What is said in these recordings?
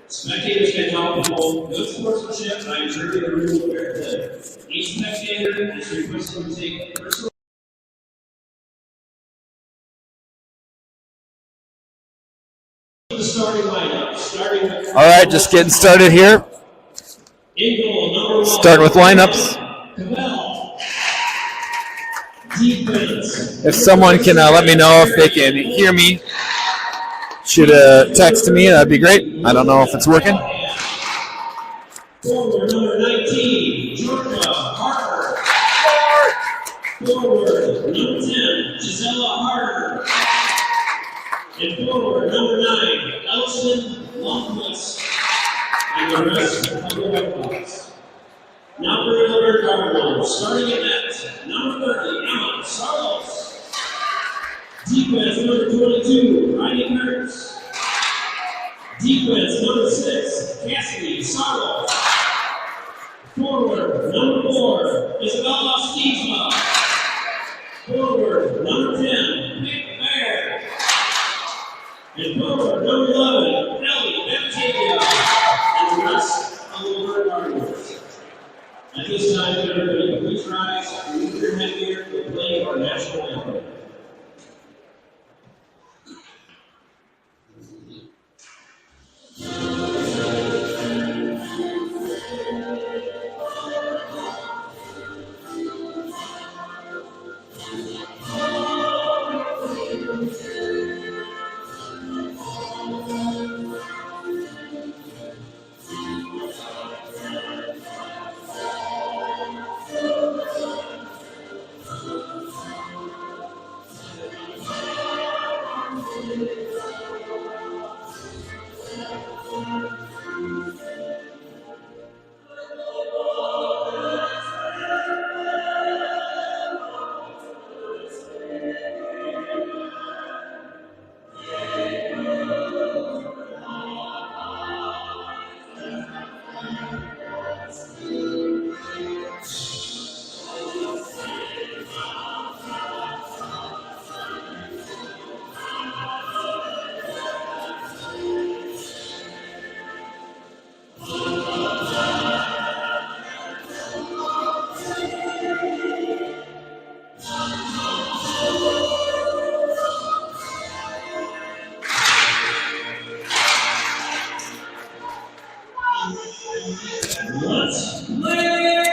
Spectators can help promote good sportsmanship by observing the rules of fair play. Each spectator is requested to take personal. The starting lineup, all right, just getting started here. Starting with lineups. If someone can let me know if they can hear me, shoot a text to me, that'd be great. I don't know if it's working. Forward number 19, Georgia Harper. Forward number 10, Gisela Harder. And forward number 9, Elson Lundquist. And the rest of the White Sox. Now for another Cardinals, starting at net, number 30, Emma Sarlos. Defense number 22, Riley Kurtz. Defense number 6, Cassidy Sarlos. Forward number 4, Isabella Stiesma. Forward number 10, Nick Baird. And forward number 11, Ellie Baptavia. And the rest of the Luverne Cardinals. At this time, everybody, please rise and move your headgear to play our national anthem.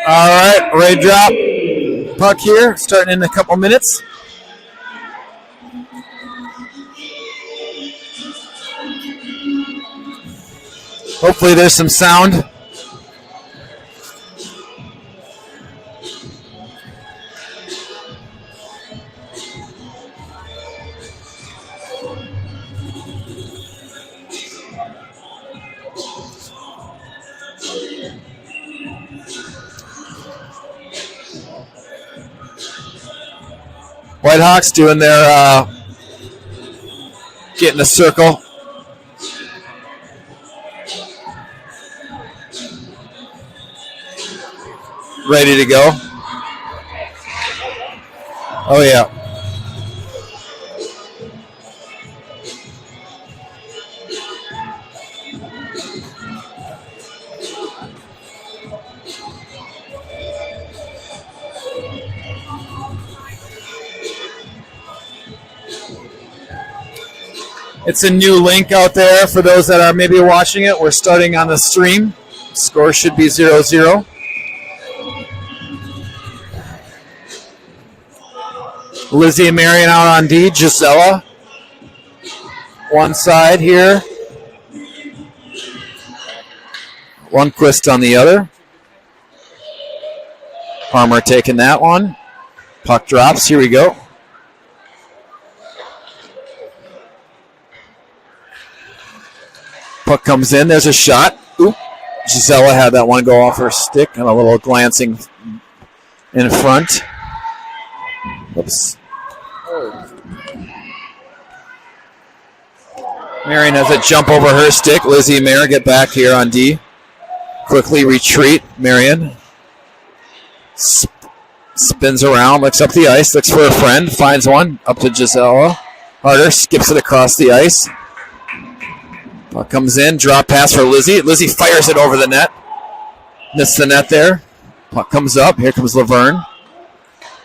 All right, ready to drop puck here, starting in a couple minutes. Hopefully there's some sound. Whitehawks doing their getting a circle. Ready to go. Oh yeah. It's a new link out there for those that are maybe watching it. We're starting on the stream. Score should be 0-0. Lizzie and Marion out on D. Gisela. One side here. Lundquist on the other. Harmer taking that one. Puck drops. Here we go. Puck comes in. There's a shot. Oop. Gisela had that one go off her stick and a little glancing in front. Oops. Marion has a jump over her stick. Lizzie and Marion get back here on D. Quickly retreat. Marion spins around, looks up the ice, looks for a friend, finds one, up to Gisela. Harder skips it across the ice. Puck comes in, drop pass for Lizzie. Lizzie fires it over the net. Missed the net there. Puck comes up. Here comes Laverne.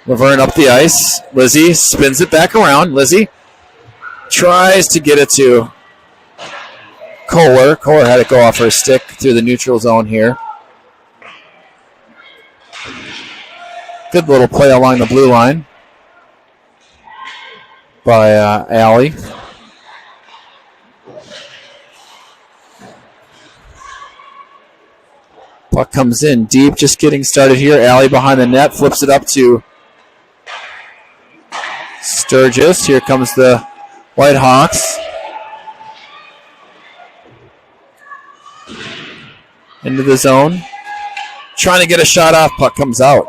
Laverne up the ice. Lizzie spins it back around. Lizzie tries to get it to Kohler. Kohler had it go off her stick through the neutral zone here. Good little play along the blue line by Allie. Puck comes in deep, just getting started here. Allie behind the net, flips it up to Sturgis. Here comes the Whitehawks. Into the zone. Trying to get a shot off. Puck comes out.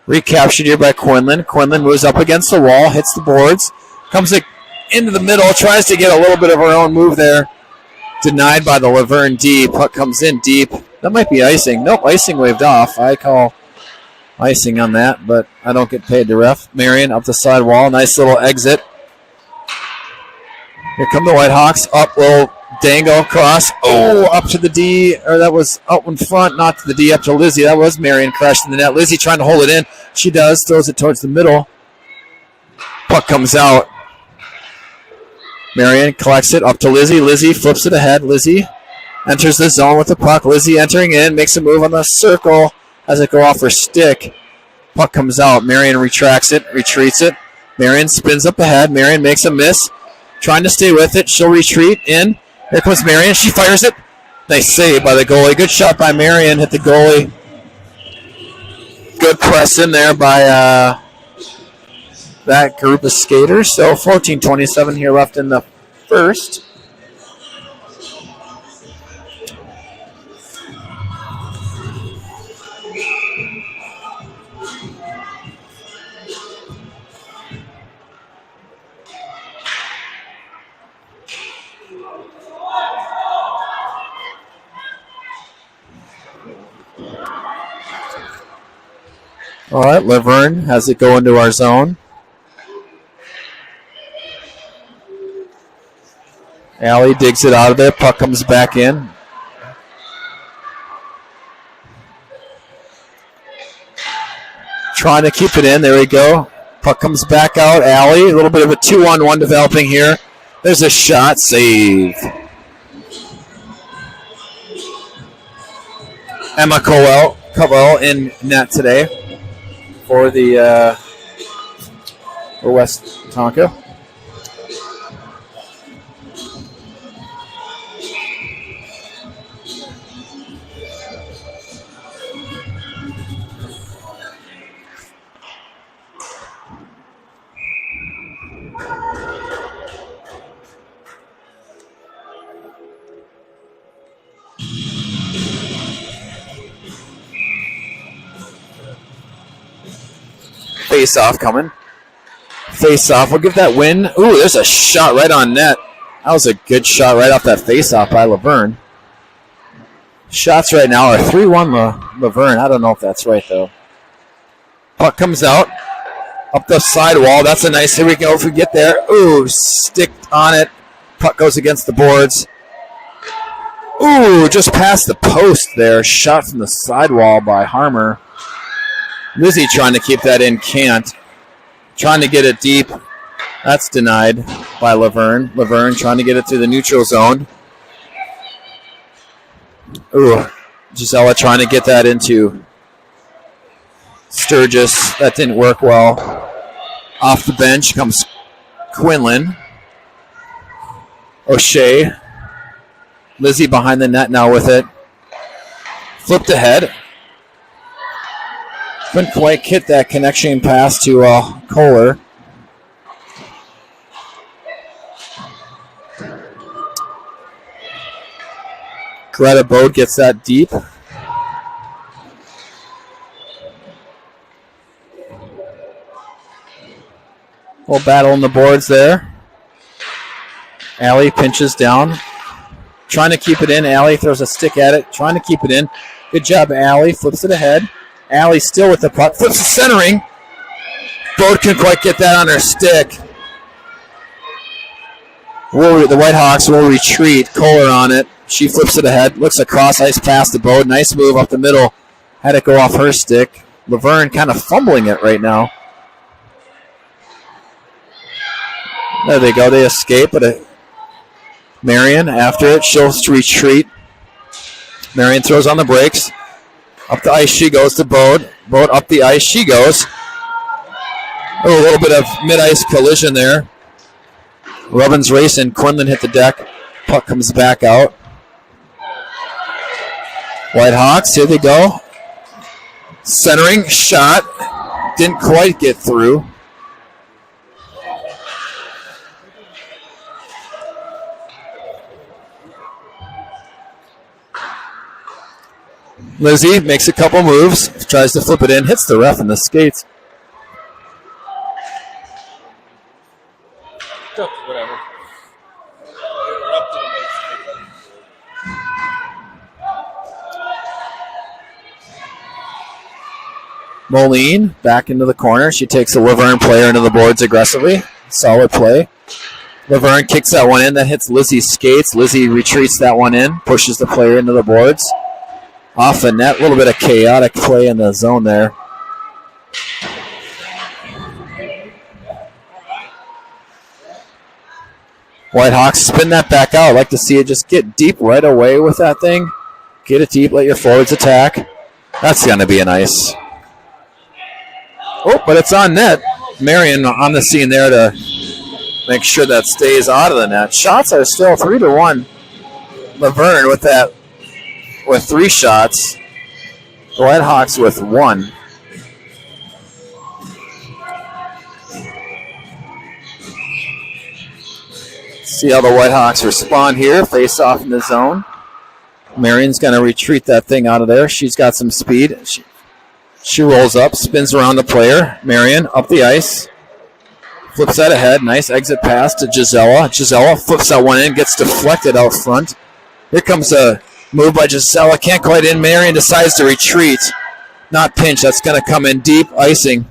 Recaptured here by Quinlan. Quinlan moves up against the wall, hits the boards, comes into the middle, tries to get a little bit of her own move there. Denied by the Luverne D. Puck comes in deep. That might be icing. Nope, icing waved off. I call icing on that, but I don't get paid to ref. Marion up the side wall. Nice little exit. Here come the Whitehawks. Up, little dangle across. Oh, up to the D. Or that was out in front, not to the D, up to Lizzie. That was Marion crashing the net. Lizzie trying to hold it in. She does. Throws it towards the middle. Puck comes out. Marion collects it up to Lizzie. Lizzie flips it ahead. Lizzie enters the zone with the puck. Lizzie entering in, makes a move on the circle. Has it go off her stick. Puck comes out. Marion retracts it, retreats it. Marion spins up ahead. Marion makes a miss. Trying to stay with it. She'll retreat in. Here comes Marion. She fires it. Nice save by the goalie. Good shot by Marion. Hit the goalie. Good press in there by that group of skaters. So 14:27 here left in the first. All right, Laverne has it go into our zone. Allie digs it out of there. Puck comes back in. Trying to keep it in. There we go. Puck comes back out. Allie, a little bit of a 2-on-1 developing here. There's a shot. Save. Emma Cowell in net today for the for Westonka. Face off coming. Face off. We'll give that win. Ooh, there's a shot right on net. That was a good shot right off that face off by Laverne. Shots right now are 3-1 Laverne. I don't know if that's right though. Puck comes out. Up the side wall. That's a nice. Here we go. If we get there. Ooh, stick on it. Puck goes against the boards. Ooh, just past the post there. Shot from the side wall by Harmer. Lizzie trying to keep that in, can't. Trying to get it deep. That's denied by Laverne. Laverne trying to get it through the neutral zone. Ooh, Gisela trying to get that into Sturgis. That didn't work well. Off the bench comes Quinlan. O'Shea. Lizzie behind the net now with it. Flipped ahead. Couldn't quite hit that connection pass to Kohler. Greta Bode gets that deep. Little battle on the boards there. Allie pinches down. Trying to keep it in. Allie throws a stick at it. Trying to keep it in. Good job, Allie. Flips it ahead. Allie still with the puck. Flips the centering. Bode couldn't quite get that on her stick. The Whitehawks will retreat. Kohler on it. She flips it ahead. Looks across ice past the boat. Nice move up the middle. Had it go off her stick. Luverne kind of fumbling it right now. There they go. They escape, but Marion after it. She'll retreat. Marion throws on the brakes. Up the ice she goes to Bode. Bode up the ice she goes. Oh, a little bit of mid-ice collision there. Rubbin's racing. Quinlan hit the deck. Puck comes back out. Whitehawks, here they go. Centering shot. Didn't quite get through. Lizzie makes a couple moves, tries to flip it in, hits the ref in the skates. Whatever. Moline back into the corner. She takes a Luverne player into the boards aggressively. Solid play. Luverne kicks that one in. That hits Lizzie's skates. Lizzie retreats that one in. Pushes the player into the boards. Off the net. A little bit of chaotic play in the zone there. Whitehawks spin that back out. I'd like to see it just get deep right away with that thing. Get it deep. Let your forwards attack. That's going to be a nice... Oh, but it's on net. Marion on the scene there to make sure that stays out of the net. Shots are still 3-1. Luverne with 3 shots. The Whitehawks with 1. See how the Whitehawks respond here. Face off in the zone. Marion's going to retreat that thing out of there. She's got some speed. She rolls up, spins around the player. Marion up the ice. Flips that ahead. Nice exit pass to Gisela. Gisela flips that one in, gets deflected out front. Here comes a move by Gisela. Can't quite in. Marion decides to retreat. Not pinch. That's going to come in deep. Icing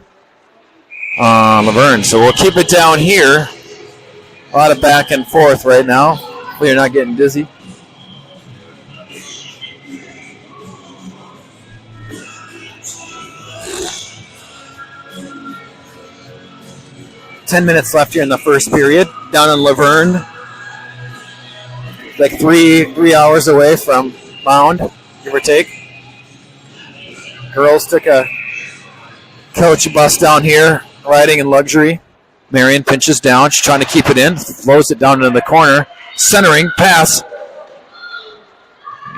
on Luverne. So we'll keep it down here. A lot of back and forth right now. Hopefully you're not getting dizzy. Ten minutes left here in the first period. Down in Luverne. Like three hours away from Mound, give or take. Girls took a coach bus down here, riding in luxury. Marion pinches down. She's trying to keep it in. Throws it down into the corner. Centering. Pass.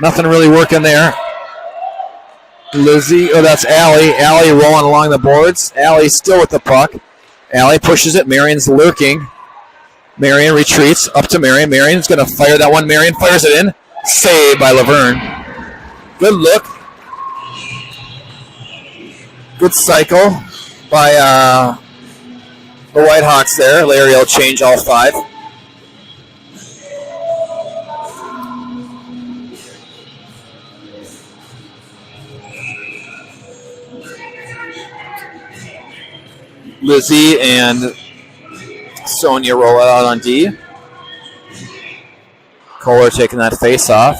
Nothing really working there. Lizzie. Oh, that's Allie. Allie rolling along the boards. Allie still with the puck. Allie pushes it. Marion's lurking. Marion retreats up to Marion. Marion's going to fire that one. Marion fires it in. Saved by Luverne. Good look. Good cycle by the Whitehawks there. Larry will change all 5. Lizzie and Sonia roll it out on D. Kohler taking that face off.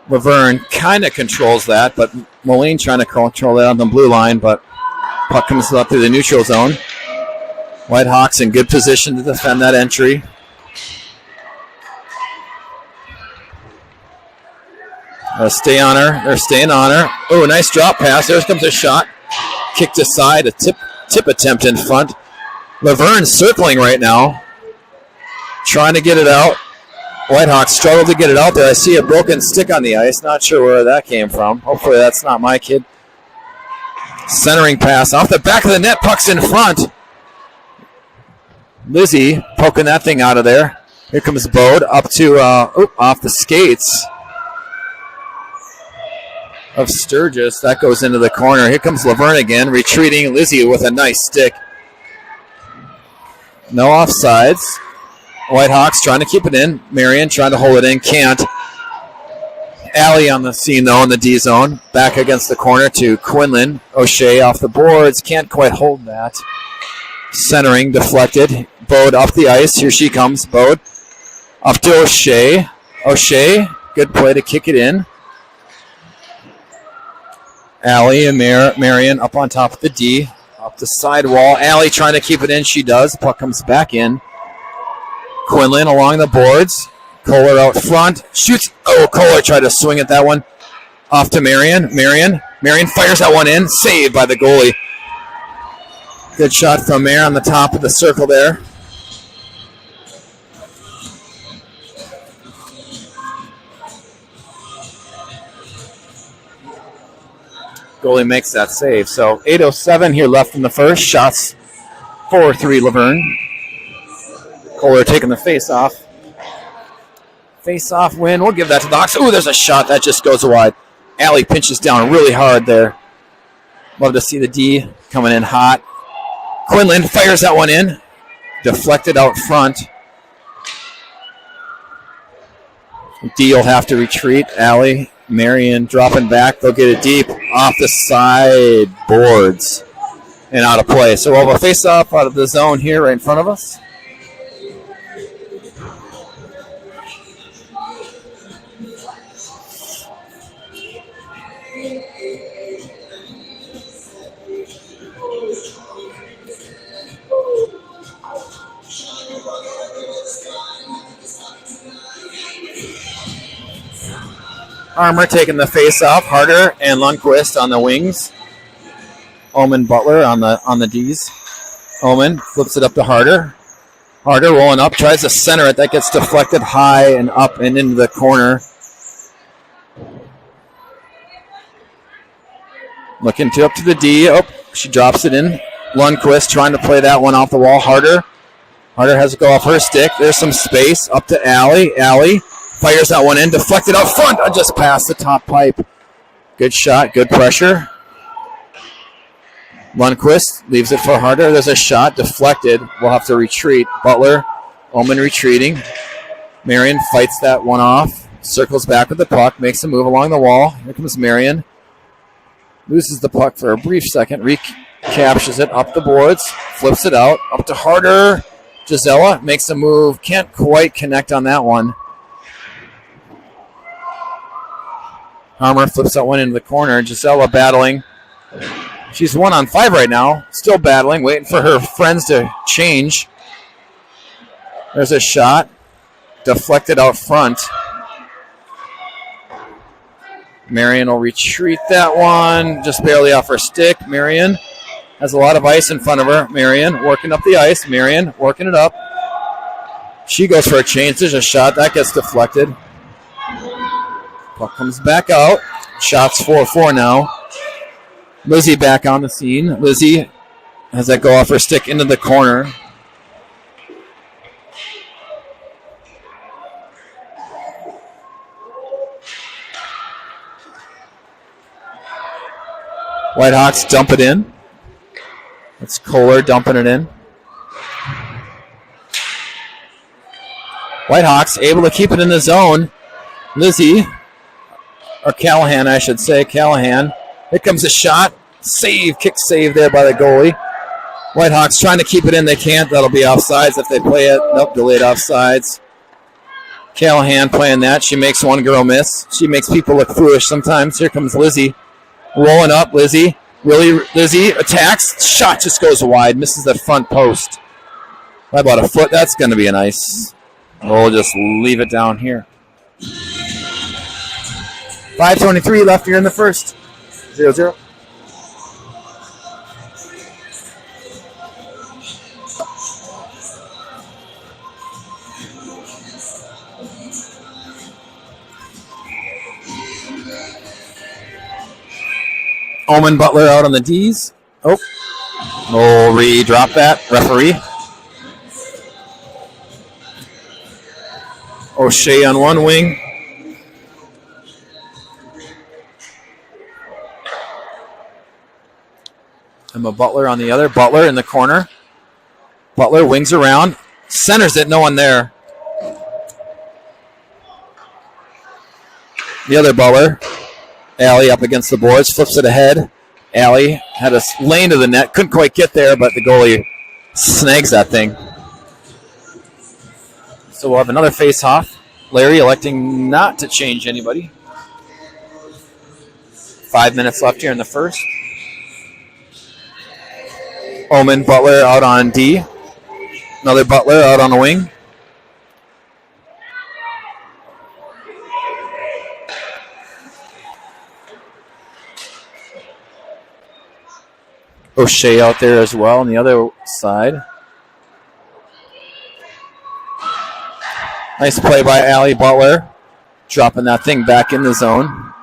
Luverne kind of controls that, but Moline trying to control that on the blue line, but puck comes up through the neutral zone. Whitehawks in good position to defend that entry. They'll stay on her. They're staying on her. Oh, nice drop pass. There comes a shot. Kicked aside. A tip attempt in front. Luverne circling right now. Trying to get it out. Whitehawks struggle to get it out there. I see a broken stick on the ice. Not sure where that came from. Hopefully that's not my kid. Centering pass off the back of the net. Puck's in front. Lizzie poking that thing out of there. Here comes Bode up to off the skates of Sturgis. That goes into the corner. Here comes Luverne again, retreating. Lizzie with a nice stick. No offsides. Whitehawks trying to keep it in. Marion trying to hold it in. Can't. Allie on the scene, though, in the D zone. Back against the corner to Quinlan. O'Shea off the boards. Can't quite hold that. Centering, deflected. Bode off the ice. Here she comes. Bode up to O'Shea. O'Shea, good play to kick it in. Allie and Marion up on top of the D. Up the sidewall. Allie trying to keep it in. She does. Puck comes back in. Quinlan along the boards. Kohler out front. Shoots. Oh, Kohler tried to swing at that one. Off to Marion. Marion fires that one in. Saved by the goalie. Good shot from Marion on the top of the circle there. Goalie makes that save. So 8:07 here left in the first. Shots 4-3 Luverne. Kohler taking the face-off. Face-off win. We'll give that to the Hawks. Ooh, there's a shot that just goes wide. Allie pinches down really hard there. Love to see the D coming in hot. Quinlan fires that one in. Deflected out front. D will have to retreat. Allie, Marion dropping back. They'll get it deep off the side boards and out of play. So we'll have a face-off out of the zone here right in front of us. Armour taking the face off. Harder and Lundqvist on the wings. Omen Butler on the D's. Omen flips it up to Harder. Harder rolling up, tries to center it. That gets deflected high and up and into the corner. Looking up to the D. Oh, she drops it in. Lundqvist trying to play that one off the wall. Harder has to go off her stick. There's some space. Up to Allie. Allie fires that one in. Deflected out front. Just past the top pipe. Good shot. Good pressure. Lundqvist leaves it for Harder. There's a shot. Deflected. We'll have to retreat. Butler. Omen retreating. Marion fights that one off. Circles back with the puck. Makes a move along the wall. Here comes Marion. Loses the puck for a brief second. Recaptures it up the boards. Flips it out. Up to Harder. Gisela makes a move. Can't quite connect on that one. Armour flips that one into the corner. Gisela battling. She's 1-on-5 right now. Still battling. Waiting for her friends to change. There's a shot. Deflected out front. Marion will retreat that one. Just barely off her stick. Marion has a lot of ice in front of her. Marion working up the ice. Marion working it up. She goes for a change. There's a shot. That gets deflected. Puck comes back out. Shots 4-4 now. Lizzie back on the scene. Lizzie has that go off her stick into the corner. Whitehawks dump it in. That's Kohler dumping it in. Whitehawks able to keep it in the zone. Lizzie, or Callahan, I should say. Callahan. Here comes a shot. Save, kick save there by the goalie. Whitehawks trying to keep it in. They can't. That'll be offsides if they play it. Nope, delayed offsides. Callahan playing that. She makes one girl miss. She makes people look foolish sometimes. Here comes Lizzie. Rolling up, Lizzie. Lizzie attacks. Shot just goes wide. Misses the front post. By about a foot. That's going to be a nice. We'll just leave it down here. 5:23 left here in the first. 0-0. Omen Butler out on the D's. Oh, we'll re-drop that. Referee. O'Shea on one wing. Emma Butler on the other. Butler in the corner. Butler wings around. Centers it. No one there. The other Butler. Allie up against the boards. Flips it ahead. Allie had a lane to the net. Couldn't quite get there, but the goalie snags that thing. So we'll have another face-off. Larry electing not to change anybody. 5 minutes left here in the first. Omen Butler out on D. Another Butler out on the wing. O'Shea out there as well on the other side. Nice play by Allie Butler. Dropping that thing back in the zone.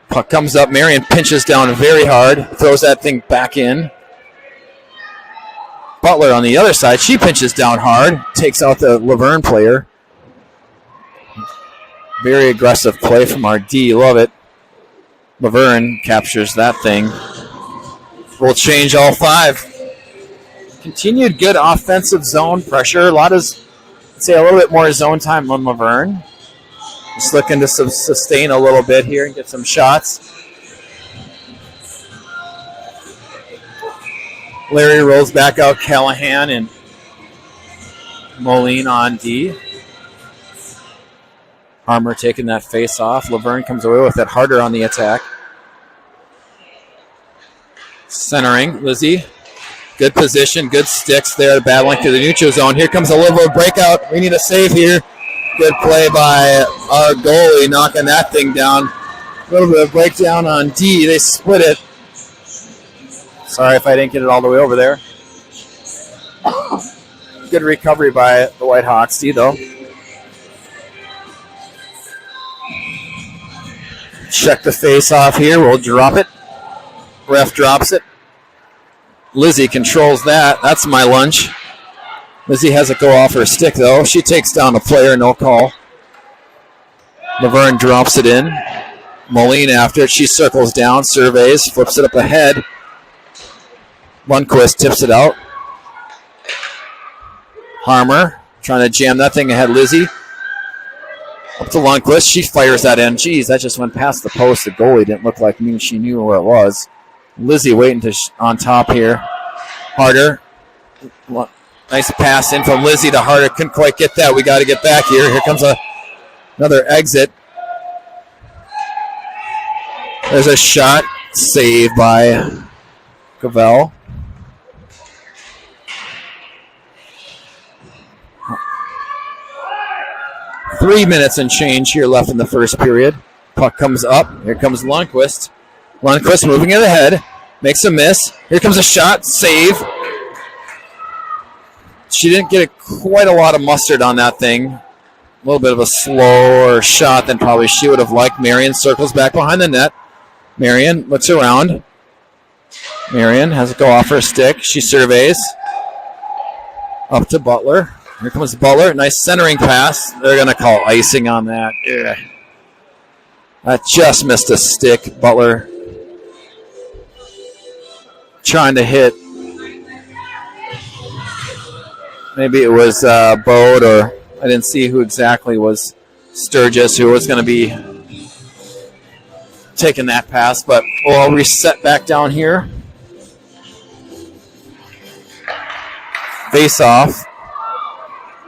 Puck comes up. Marion pinches down very hard. Throws that thing back in. Butler on the other side. She pinches down hard. Takes out the Luverne player. Very aggressive play from our D. Love it. Luverne captures that thing. We'll change all 5. Continued good offensive zone pressure. A lot of, say, a little bit more zone time on Luverne. Just looking to sustain a little bit here and get some shots. Larry rolls back out Callahan and Moline on D. Harmer taking that face off. Luverne comes away with it harder on the attack. Centering, Lizzie. Good position, good sticks there, battling through the neutral zone. Here comes a little breakout. We need a save here. Good play by our goalie, knocking that thing down. A little bit of breakdown on D. They split it. Sorry if I didn't get it all the way over there. Good recovery by the White Hawks, D, though. Check the face off here. We'll drop it. Ref drops it. Lizzie controls that. That's my lunch. Lizzie has it go off her stick, though. She takes down the player, no call. Laverne drops it in. Moline after it. She circles down, surveys, flips it up ahead. Lundqvist tips it out. Harmer trying to jam that thing ahead. Lizzie up to Lundqvist. She fires that in. Geez, that just went past the post. The goalie didn't look like she knew where it was. Lizzie waiting on top here. Harder. Nice pass in from Lizzie to Harder. Couldn't quite get that. We got to get back here. Here comes another exit. There's a shot. Saved by Cavell. Three minutes and change here left in the first period. Puck comes up. Here comes Lundqvist. Lundqvist moving it ahead. Makes a miss. Here comes a shot. Save. She didn't get quite a lot of mustard on that thing. A little bit of a slower shot than probably she would have liked. Marion circles back behind the net. Marion looks around. Marion has it go off her stick. She surveys. Up to Butler. Here comes Butler. Nice centering pass. They're going to call icing on that. Ugh. That just missed a stick. Butler trying to hit. Maybe it was Bode, or I didn't see who exactly was Sturgis who was going to be taking that pass, but we'll reset back down here. Face off.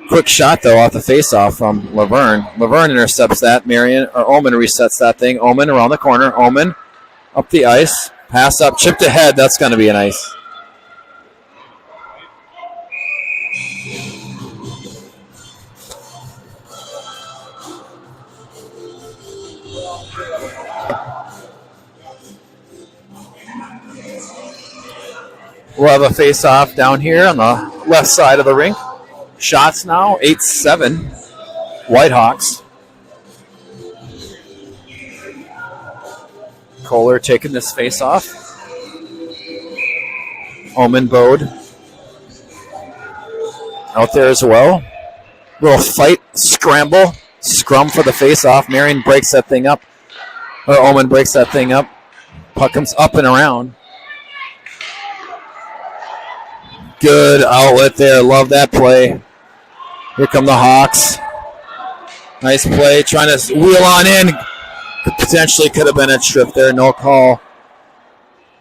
Quick shot, though, off the face-off from Laverne. Laverne intercepts that. Omen resets that thing. Omen around the corner. Omen up the ice. Pass up, chipped ahead. That's going to be an ice. We'll have a face-off down here on the left side of the rink. Shots now, 8-7. Whitehawks. Kohler taking this face-off. Omen Bode out there as well. Little fight, scramble, scrum for the face-off. Marion breaks that thing up. Or Omen breaks that thing up. Puck comes up and around. Good outlet there. Love that play. Here come the Hawks. Nice play. Trying to wheel on in. Potentially could have been a trip there. No call.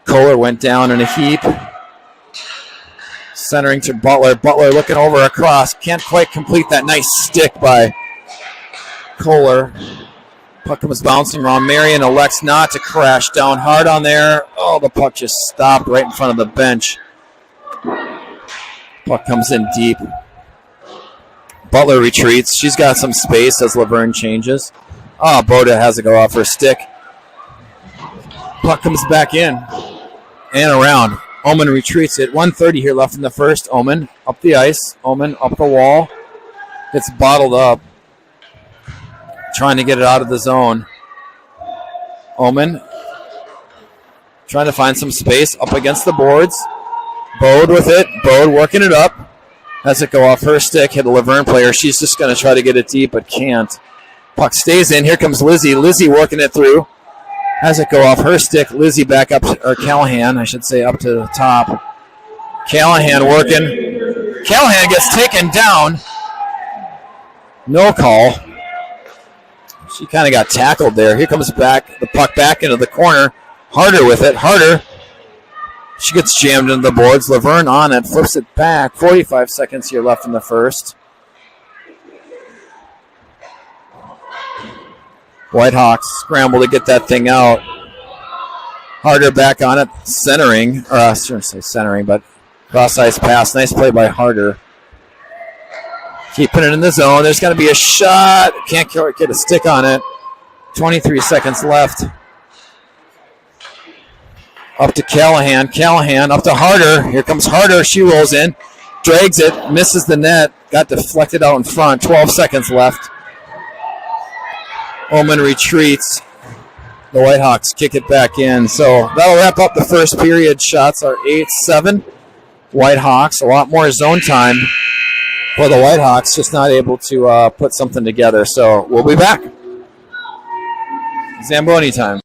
Kohler went down in a heap. Centering to Butler. Butler looking over across. Can't quite complete that nice stick by Kohler. Puck comes bouncing around. Marion elects not to crash down hard on there. Oh, the puck just stopped right in front of the bench. Puck comes in deep. Butler retreats. She's got some space as Luverne changes. Oh, Boda has to go off her stick. Puck comes back in and around. Omen retreats it. 1:30 here left in the first. Omen up the ice. Omen up the wall. Gets bottled up. Trying to get it out of the zone. Omen trying to find some space up against the boards. Bode with it. Bode working it up. Has it go off her stick. Hit a Luverne player. She's just going to try to get it deep, but can't. Puck stays in. Here comes Lizzie. Lizzie working it through. Has it go off her stick. Lizzie back up, or Callahan, I should say, up to the top. Callahan working. Callahan gets taken down. No call. She kind of got tackled there. Here comes back the puck back into the corner. Harder with it. Harder. She gets jammed into the boards. Luverne on it. Flips it back. 45 seconds here left in the first. Whitehawks scramble to get that thing out. Harder back on it. Centering. Or I shouldn't say centering, but cross-ice pass. Nice play by Harder. Keeping it in the zone. There's going to be a shot. Can't get a stick on it. 23 seconds left. Up to Callahan. Callahan up to Harder. Here comes Harder. She rolls in. Drags it. Misses the net. Got deflected out in front. 12 seconds left. Omen retreats. The Whitehawks kick it back in. So that'll wrap up the first period. Shots are 8-7. Whitehawks. A lot more zone time for the Whitehawks. Just not able to put something together. So we'll be back. Zamboni time.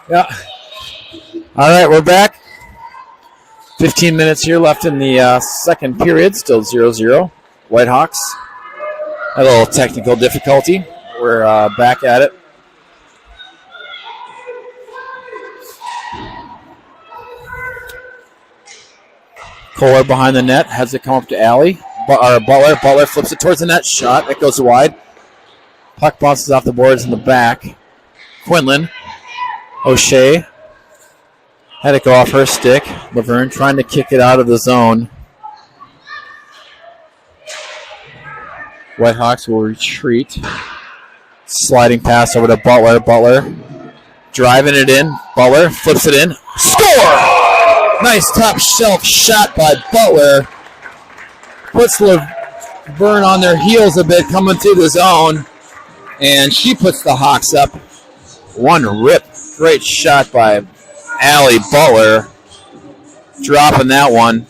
Yeah. All right, we're back. 15 minutes here left in the second period. Still 0-0. Whitehawks. A little technical difficulty. We're back at it. Kohler behind the net. Has it come up to Alley. Butler. Butler flips it towards the net. Shot. It goes wide. Puck bounces off the boards in the back. Quinlan. O'Shea. Had it go off her stick. Luverne trying to kick it out of the zone. Whitehawks will retreat. Sliding pass over to Butler. Butler driving it in. Butler flips it in. Score! Nice top shelf shot by Butler. Puts Luverne on their heels a bit coming through the zone. And she puts the Hawks up. One rip. Great shot by Allie Butler. Dropping that one.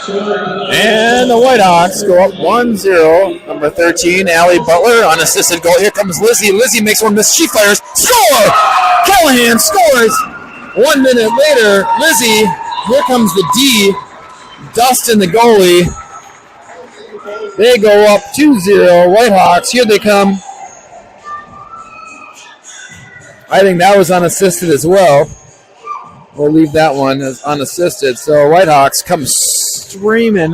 And the Whitehawks go up 1-0. Number 13, Allie Butler, unassisted goal. Here comes Lizzie. Lizzie makes one miss. She fires. Score! Callahan scores. 1 minute later, Lizzie. Here comes the D. Dustin, the goalie. They go up 2-0. Whitehawks, here they come. I think that was unassisted as well. We'll leave that one as unassisted. So Whitehawks come screaming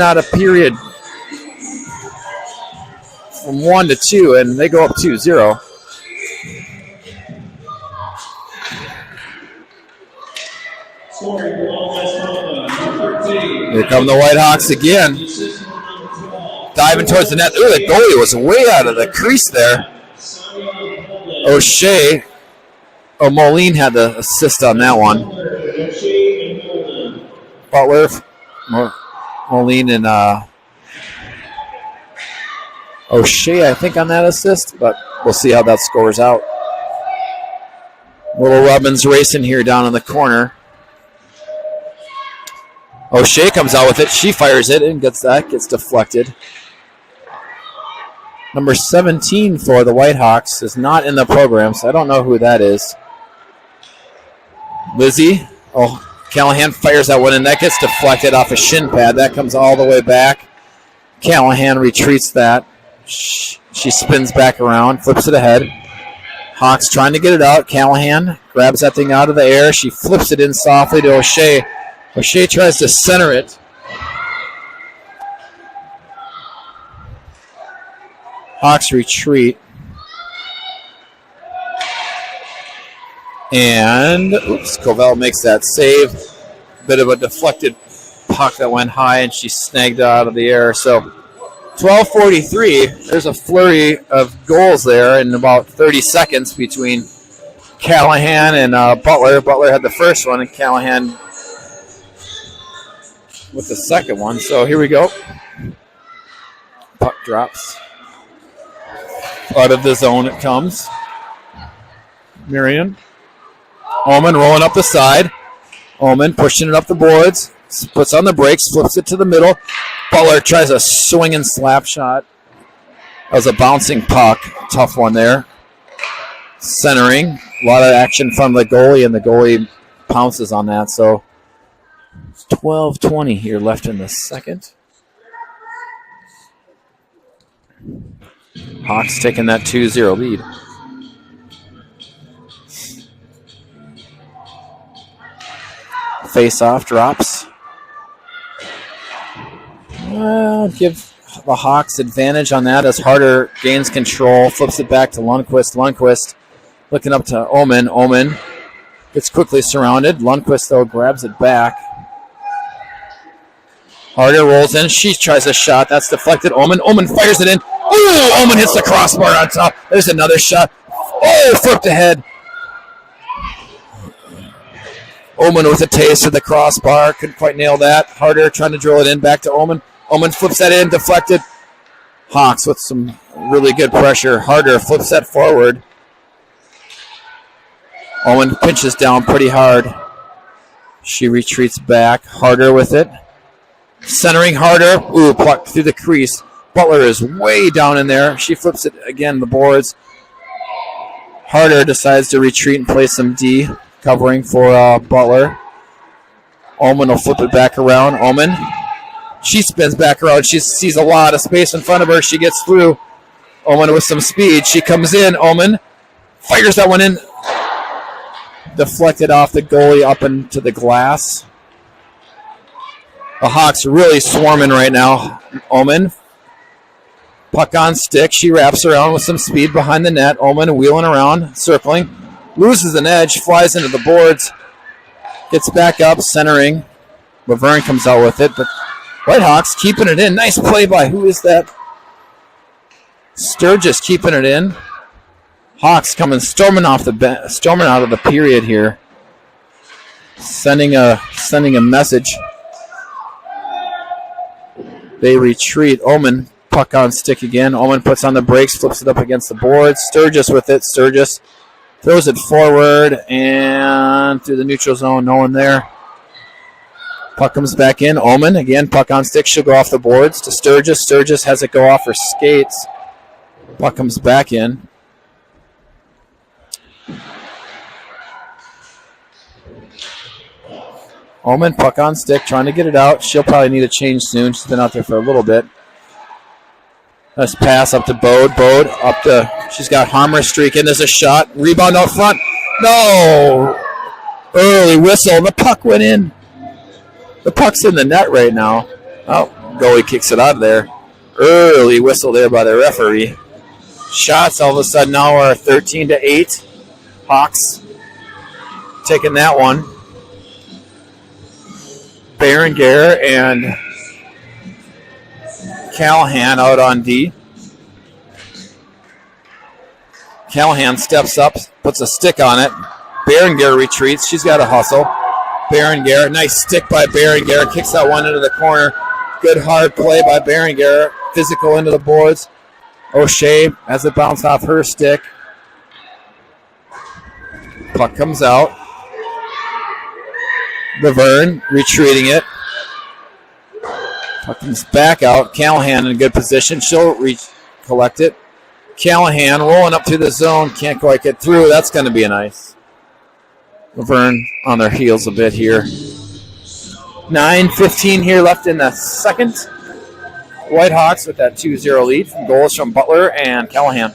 out of period from 1-2, and they go up 2-0. Here come the Whitehawks again. Diving towards the net. Ooh, the goalie was way out of the crease there. O'Shea. Moline had the assist on that one. Butler, Moline, and O'Shea, I think, on that assist, but we'll see how that scores out. Little Robbins racing here down in the corner. O'Shea comes out with it. She fires it and gets deflected. Number 17 for the Whitehawks is not in the program, so I don't know who that is. Lizzie. Oh, Callahan fires that one, and that gets deflected off a shin pad. That comes all the way back. Callahan retreats that. She spins back around, flips it ahead. Hawks trying to get it out. Callahan grabs that thing out of the air. She flips it in softly to O'Shea. O'Shea tries to center it. Hawks retreat. And, Covell makes that save. Bit of a deflected puck that went high, and she snagged it out of the air. So, 12:43. There's a flurry of goals there in about 30 seconds between Callahan and Butler. Butler had the first one, and Callahan with the second one. So, here we go. Puck drops. Out of the zone it comes. Marion. Omen rolling up the side. Omen pushing it up the boards. Puts on the brakes, flips it to the middle. Butler tries a swing and slap shot. That was a bouncing puck. Tough one there. Centering. A lot of action from the goalie, and the goalie pounces on that. So 12:20 here left in the second. Hawks taking that 2-0 lead. Face-off drops. Give the Hawks advantage on that as Harder gains control. Flips it back to Lundqvist. Lundqvist looking up to Omen. Omen gets quickly surrounded. Lundqvist, though, grabs it back. Harder rolls in. She tries a shot. That's deflected. Omen fires it in. Ooh, Omen hits the crossbar on top. There's another shot. Oh, flipped ahead. Omen with a taste of the crossbar. Couldn't quite nail that. Harder trying to drill it in back to Omen. Omen flips that in, deflected. Hawks with some really good pressure. Harder flips that forward. Owen pinches down pretty hard. She retreats back. Harder with it. Centering Harder. Ooh, plucked through the crease. Butler is way down in there. She flips it again, the boards. Harder decides to retreat and play some D, covering for Butler. Omen will flip it back around. Omen. She spins back around. She sees a lot of space in front of her. She gets through. Omen with some speed. She comes in. Omen fires that one in. Deflected off the goalie up into the glass. The Hawks are really swarming right now. Omen. Puck on stick. She wraps around with some speed behind the net. Omen wheeling around, circling. Loses an edge. Flies into the boards. Gets back up, centering. Luverne comes out with it, but Whitehawks keeping it in. Nice play by, who is that? Sturgis keeping it in. Hawks coming storming out of the period here. Sending a message. They retreat. Omen, puck on stick again. Omen puts on the brakes, flips it up against the board. Sturgis with it. Sturgis throws it forward and through the neutral zone. No one there. Puck comes back in. Omen, again, puck on stick. She'll go off the boards to Sturgis. Sturgis has it go off her skates. Puck comes back in. Omen, puck on stick, trying to get it out. She'll probably need a change soon. She's been out there for a little bit. Nice pass up to Bode. Bode up to, she's got Harmer streaking. There's a shot. Rebound out front. No! Early whistle. The puck went in. The puck's in the net right now. Oh, goalie kicks it out of there. Early whistle there by the referee. Shots all of a sudden now are 13-8. Hawks taking that one. Berenguer and Callahan out on D. Callahan steps up, puts a stick on it. Berenguer retreats. She's got to hustle. Berenguer, nice stick by Berenguer. Kicks that one into the corner. Good hard play by Berenguer. Physical into the boards. O'Shea has it bounce off her stick. Puck comes out. Luverne retreating it. Puck comes back out. Callahan in good position. She'll collect it. Callahan rolling up through the zone. Can't quite get through. That's going to be an ice. Luverne on their heels a bit here. 9:15 here left in the second. Whitehawks with that 2-0 lead from goals from Butler and Callahan.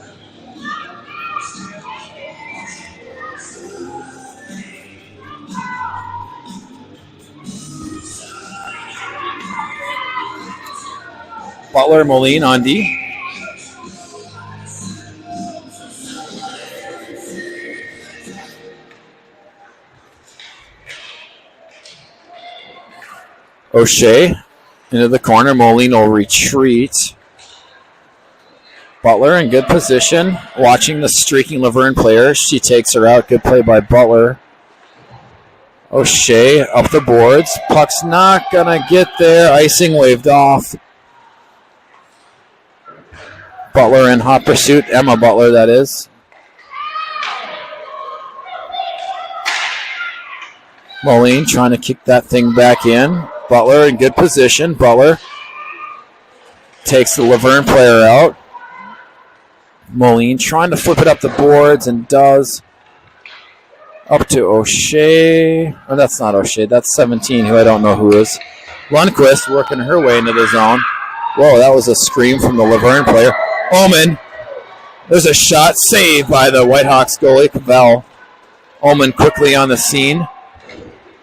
Butler, Moline on D. O'Shea into the corner. Moline will retreat. Butler in good position. Watching the streaking Luverne player. She takes her out. Good play by Butler. O'Shea up the boards. Puck's not going to get there. Icing waved off. Butler in hot pursuit. Emma Butler, that is. Moline trying to kick that thing back in. Butler in good position. Butler takes the Luverne player out. Moline trying to flip it up the boards and does. Up to O'Shea. Oh, that's not O'Shea. That's 17, who I don't know who is. Lundqvist working her way into the zone. Whoa, that was a scream from the Luverne player. Omen. There's a shot saved by the Whitehawks goalie, Cavell. Omen quickly on the scene.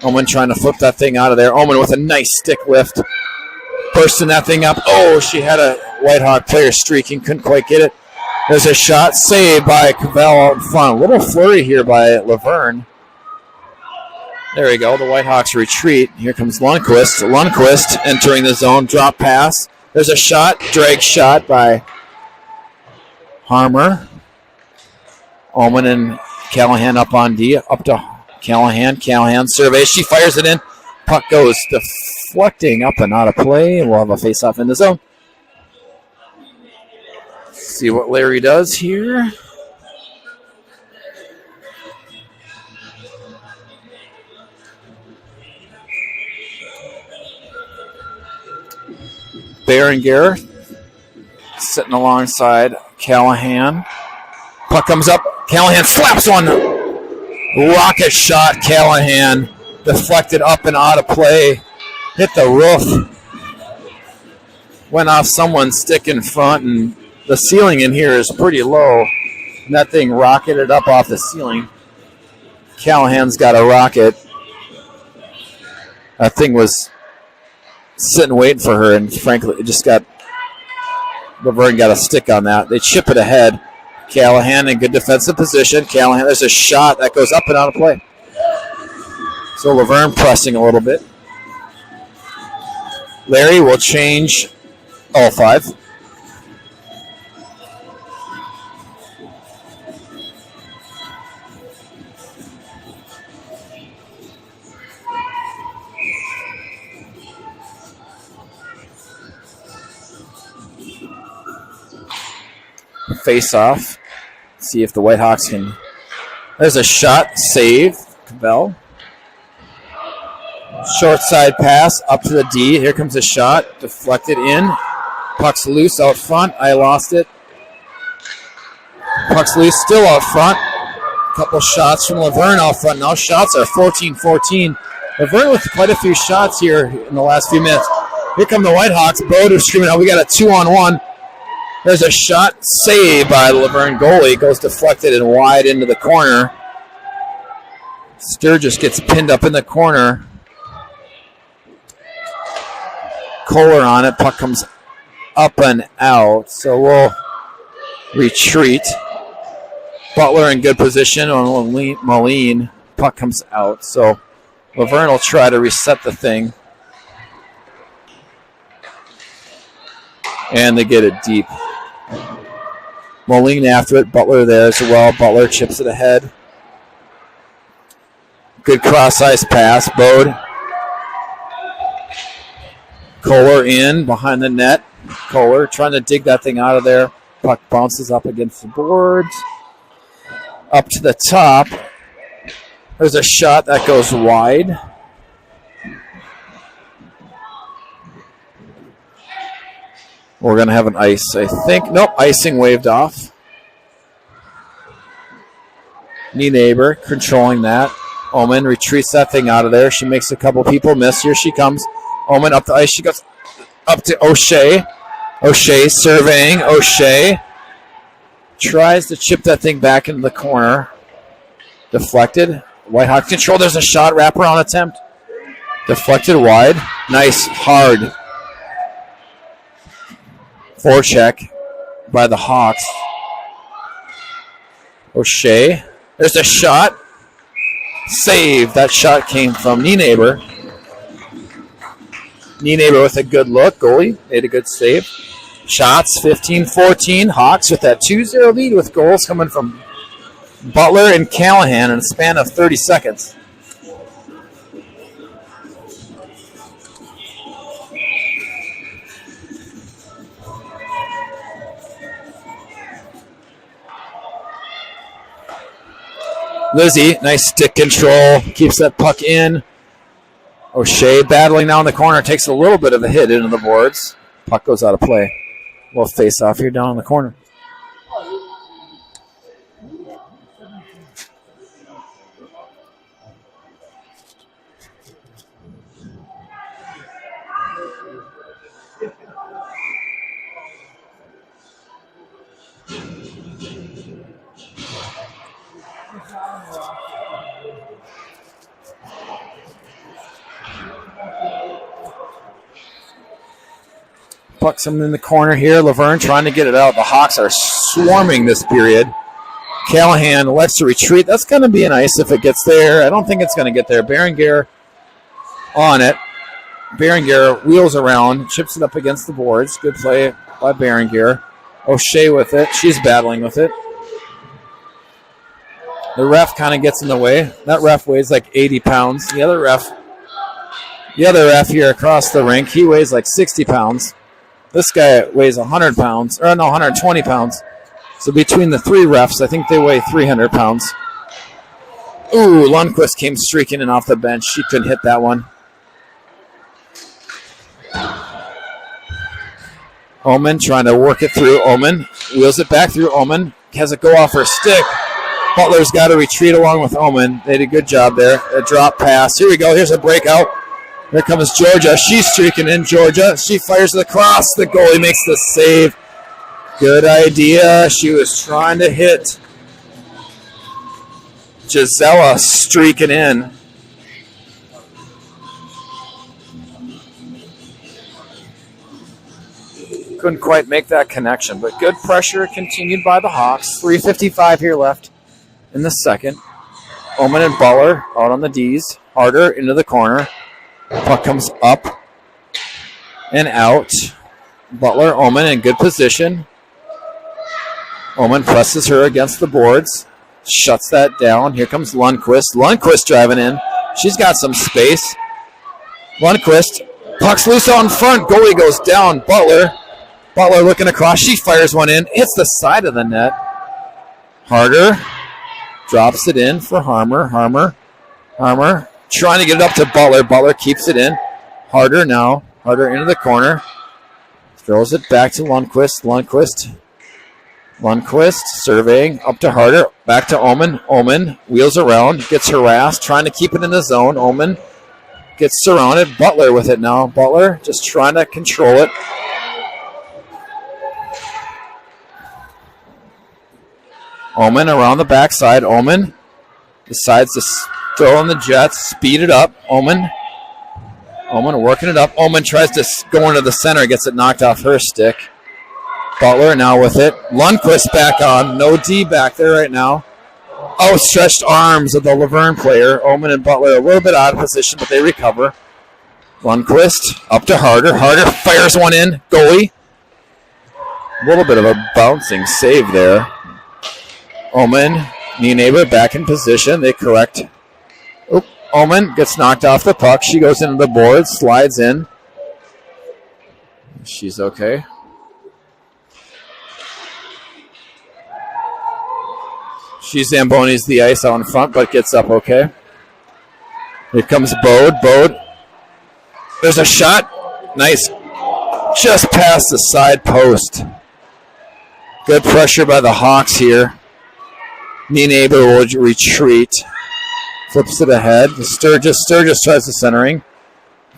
Omen trying to flip that thing out of there. Omen with a nice stick lift. Bursting that thing up. Oh, she had a Whitehawk player streaking. Couldn't quite get it. There's a shot saved by Cavell out in front. A little flurry here by Luverne. There we go. The Whitehawks retreat. Here comes Lundqvist. Lundqvist entering the zone. Drop pass. There's a shot. Drag shot by Harmer. Omen and Callahan up on D. Up to Callahan. Callahan surveys. She fires it in. Puck goes deflecting up and out of play. We'll have a face-off in the zone. See what Larry does here. Berenguer sitting alongside Callahan. Puck comes up. Callahan slaps one. Rocket shot. Callahan deflected up and out of play. Hit the roof. Went off someone's stick in front, and the ceiling in here is pretty low. And that thing rocketed up off the ceiling. Callahan's got a rocket. That thing was sitting waiting for her, and frankly, it just got Luverne got a stick on that. They chip it ahead. Callahan in good defensive position. Callahan, there's a shot that goes up and out of play. So Luverne pressing a little bit. Larry will change all 5. Face off. See if the Whitehawks can. There's a shot. Save. Cabell. Short side pass up to the D. Here comes a shot. Deflected in. Puck's loose out front. I lost it. Puck's loose still out front. Couple shots from Luverne out front. Now shots are 14-14. Luverne with quite a few shots here in the last few minutes. Here come the Whitehawks. Bode is screaming out. We got a 2-on-1. There's a shot saved by the Luverne goalie. Goes deflected and wide into the corner. Sturgis gets pinned up in the corner. Kohler on it. Puck comes up and out. So we'll retreat. Butler in good position on Moline. Puck comes out. So Luverne will try to reset the thing. And they get it deep. Moline after it. Butler there as well. Butler chips it ahead. Good cross-ice pass. Bode. Kohler in behind the net. Kohler trying to dig that thing out of there. Puck bounces up against the boards. Up to the top. There's a shot that goes wide. We're going to have an ice, I think. Nope, icing waved off. Nienaber controlling that. Omen retreats that thing out of there. She makes a couple people miss. Here she comes. Omen up the ice. She goes up to O'Shea. O'Shea surveying. O'Shea tries to chip that thing back into the corner. Deflected. Whitehawks control. There's a shot. Wraparound attempt. Deflected wide. Nice, hard forecheck by the Hawks. O'Shea. There's a shot. Save. That shot came from Nienaber. Nienaber with a good look. Goalie made a good save. Shots 15-14. Hawks with that 2-0 lead with goals coming from Butler and Callahan in a span of 30 seconds. Lizzie, nice stick control, keeps that puck in. O'Shea battling down the corner, takes a little bit of a hit into the boards. Puck goes out of play. We'll face off here down in the corner. Puck's in the corner here. Luverne trying to get it out. The Hawks are swarming this period. Callahan lets to retreat. That's going to be an ice if it gets there. I don't think it's going to get there. Berenguer on it. Berenguer wheels around, chips it up against the boards. Good play by Berenguer. O'Shea with it. She's battling with it. The ref kind of gets in the way. That ref weighs like 80 pounds. The other ref here across the rink, he weighs like 60 pounds. This guy weighs 100 pounds, or no, 120 pounds. So between the three refs, I think they weigh 300 pounds. Ooh, Lundqvist came streaking in off the bench. She couldn't hit that one. Omen trying to work it through. Omen wheels it back through. Omen has it go off her stick. Butler's got to retreat along with Omen. They did a good job there. A drop pass. Here we go. Here's a breakout. Here comes Georgia. She's streaking in. Georgia. She fires the cross. The goalie makes the save. Good idea. She was trying to hit Gisela streaking in. Couldn't quite make that connection, but good pressure continued by the Hawks. 3:55 here left in the second. Omen and Butler out on the Ds. Harder into the corner. Puck comes up and out. Butler, Omen in good position. Omen presses her against the boards. Shuts that down. Here comes Lundqvist. Lundqvist driving in. She's got some space. Lundqvist. Puck's loose out in front. Goalie goes down. Butler looking across. She fires one in. Hits the side of the net. Harder. Drops it in for Harmer. Harmer trying to get it up to Butler. Butler keeps it in. Harder now. Harder into the corner. Throws it back to Lundqvist. Lundqvist surveying up to Harder. Back to Omen. Omen wheels around. Gets harassed. Trying to keep it in the zone. Omen gets surrounded. Butler with it now. Butler just trying to control it. Omen around the backside. Omen decides to throw in the Jets. Speed it up. Omen working it up. Omen tries to go into the center. Gets it knocked off her stick. Butler now with it. Lundqvist back on. No D back there right now. Outstretched arms of the Luverne player. Omen and Butler a little bit out of position, but they recover. Lundqvist up to Harder. Harder fires one in. Goalie. A little bit of a bouncing save there. Omen, knee neighbor back in position. They correct. Omen gets knocked off the puck. She goes into the board, slides in. She's okay. She Zambonis the ice out in front, but gets up okay. Here comes Bode. There's a shot. Nice. Just past the side post. Good pressure by the Hawks here. Knee neighbor will retreat. Flips it ahead. Sturgis tries the centering.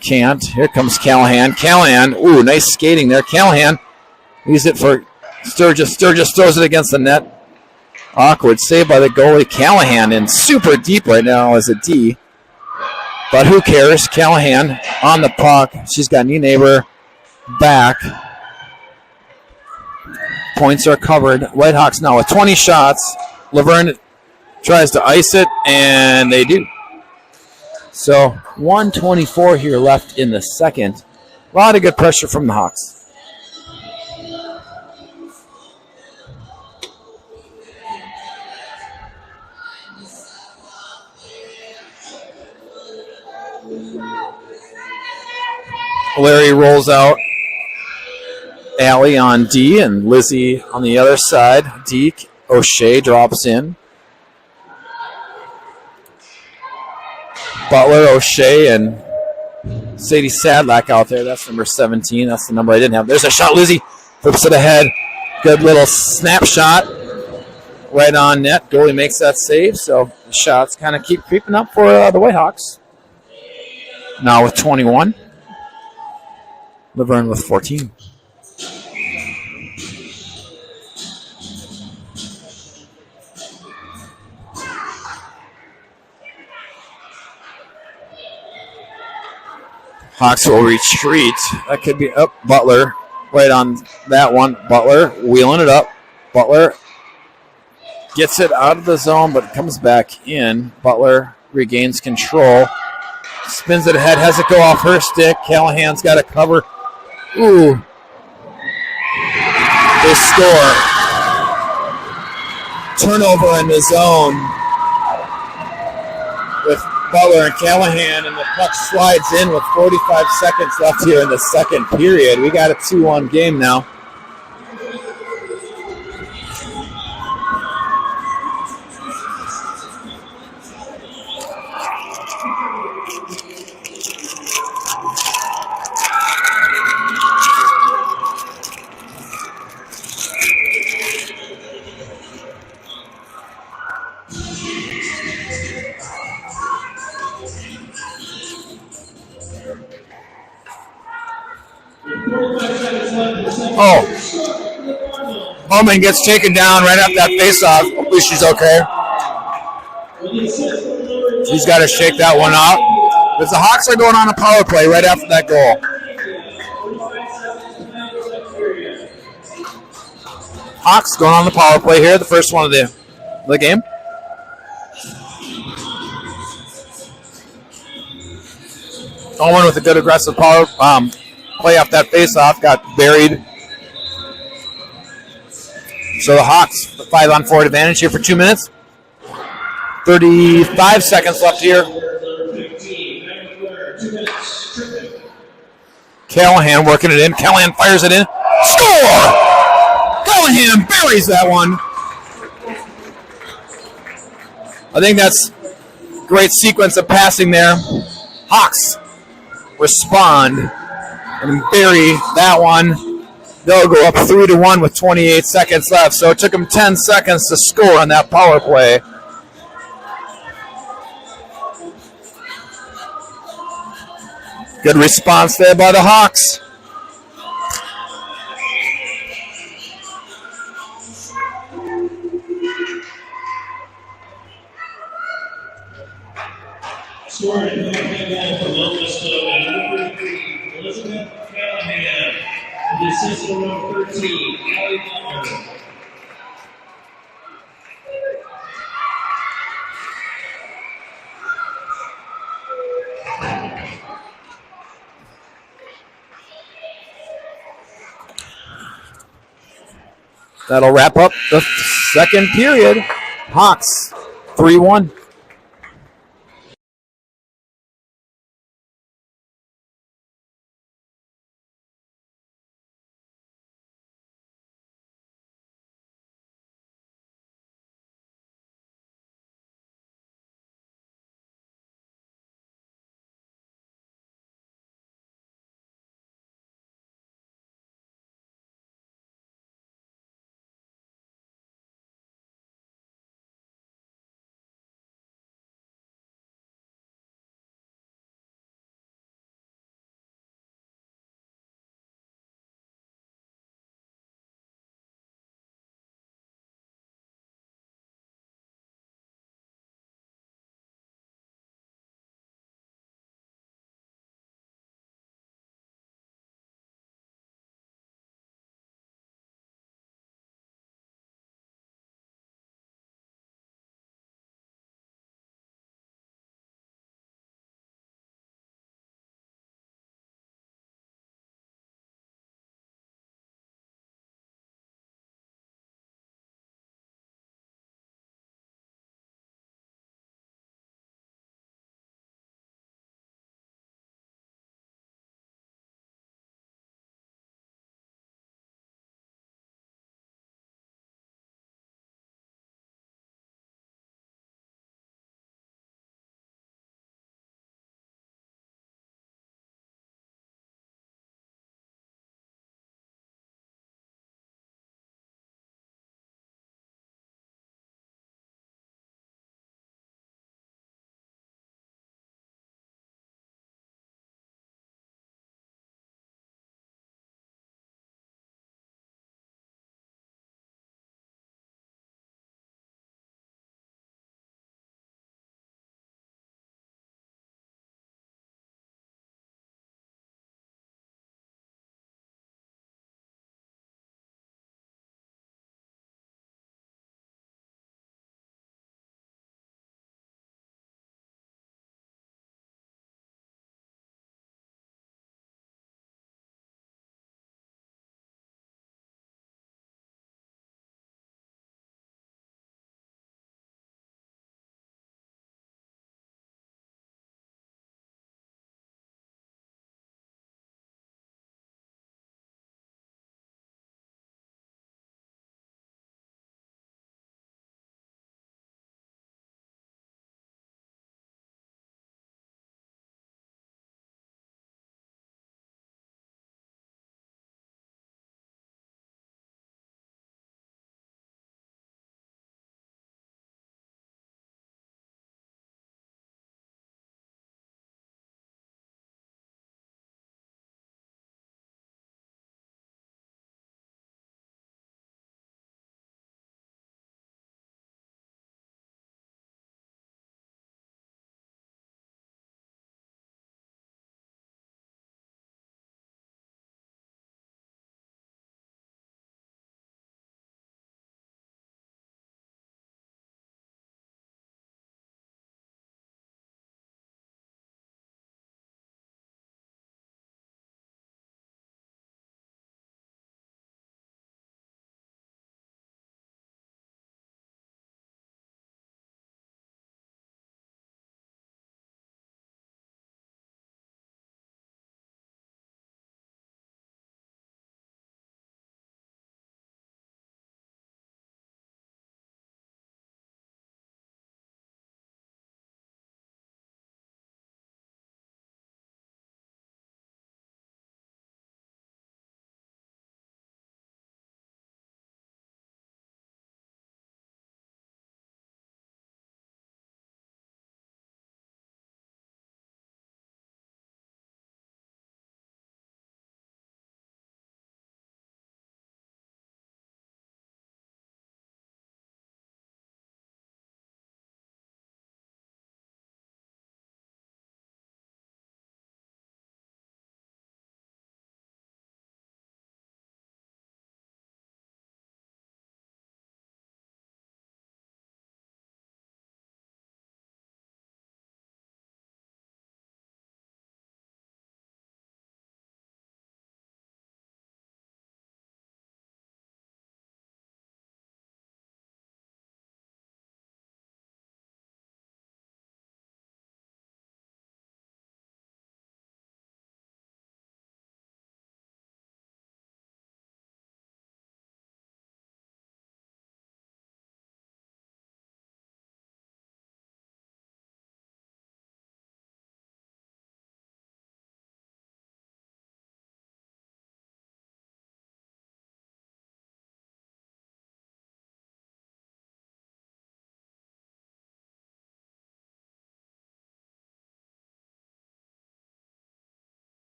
Can't. Here comes Callahan. Ooh, nice skating there. Callahan leaves it for Sturgis. Sturgis throws it against the net. Awkward save by the goalie. Callahan in super deep right now as a D. But who cares? Callahan on the puck. She's got knee neighbor back. Points are covered. Whitehawks now with 20 shots. Luverne tries to ice it, and they do. So 1:24 here left in the second. A lot of good pressure from the Hawks. Larry rolls out. Allie on D and Lizzie on the other side. Deke. O'Shea drops in. Butler, O'Shea, and Sadie Sadlack out there. That's number 17. That's the number I didn't have. There's a shot. Lizzie flips it ahead. Good little snapshot. Right on net. Goalie makes that save. So the shots kind of keep creeping up for the Whitehawks. Now with 21. Luverne with 14. Hawks will retreat. That could be up. Butler right on that one. Butler wheeling it up. Butler gets it out of the zone, but it comes back in. Butler regains control. Spins it ahead. Has it go off her stick. Callahan's got to cover. Ooh. They score. Turnover in the zone with Butler and Callahan, and the puck slides in with 45 seconds left here in the second period. We got a 2-1 game now. Oh, Bowman gets taken down right after that faceoff. Hopefully she's okay. She's got to shake that one out. Because the Hawks are going on a power play right after that goal. Hawks going on the power play here, the first one of the game. Owen with a good aggressive power play off that faceoff, got buried. So the Hawks, the 5-on-4 advantage here for 2 minutes. 35 seconds left here. Callahan working it in. Callahan fires it in. Score! Callahan buries that one. I think that's a great sequence of passing there. Hawks respond and bury that one. They'll go up 3-1 with 28 seconds left. So it took them 10 seconds to score on that power play. Good response there by the Hawks. Scoring from Westonka, number 3, Elizabeth Callahan. The assist for number 13, Allie Butler. That'll wrap up the second period. Hawks 3-1.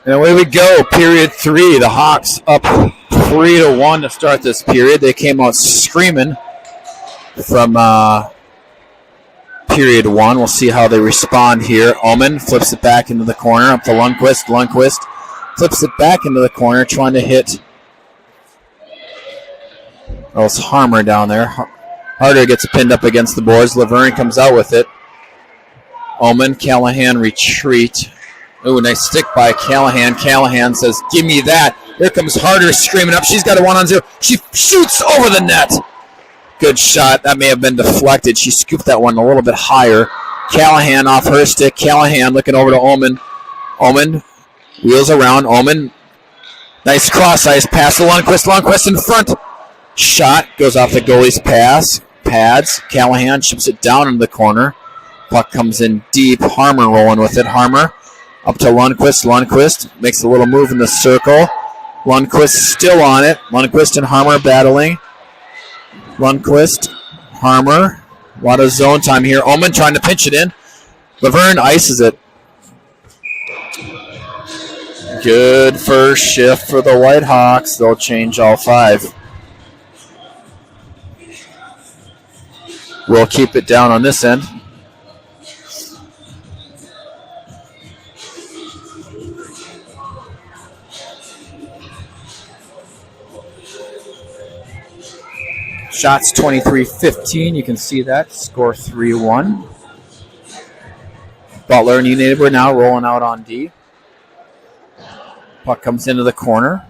And away we go. Period 3. The Hawks up 3-1 to start this period. They came out screaming from period 1. We'll see how they respond here. Omen flips it back into the corner. Up to Lundqvist. Lundqvist flips it back into the corner, trying to hit. Oh, it's Harmer down there. Harder gets pinned up against the boards. Luverne comes out with it. Omen, Callahan retreat. Ooh, nice stick by Callahan. Callahan says, give me that. Here comes Harder screaming up. She's got a 1-on-0. She shoots over the net. Good shot. That may have been deflected. She scooped that one a little bit higher. Callahan off her stick. Callahan looking over to Omen. Omen wheels around. Omen. Nice cross-ice pass to Lundqvist. Lundqvist in front. Shot goes off the goalie's pass. Pads. Callahan chips it down into the corner. Puck comes in deep. Harmer rolling with it. Harmer up to Lundqvist. Lundqvist makes a little move in the circle. Lundqvist still on it. Lundqvist and Harmer battling. Lundqvist, Harmer. A lot of zone time here. Omen trying to pinch it in. Luverne ices it. Good first shift for the Whitehawks. They'll change all 5. We'll keep it down on this end. Shots 23-15. You can see that. Score 3-1. Butler and Neighbor now rolling out on D. Puck comes into the corner.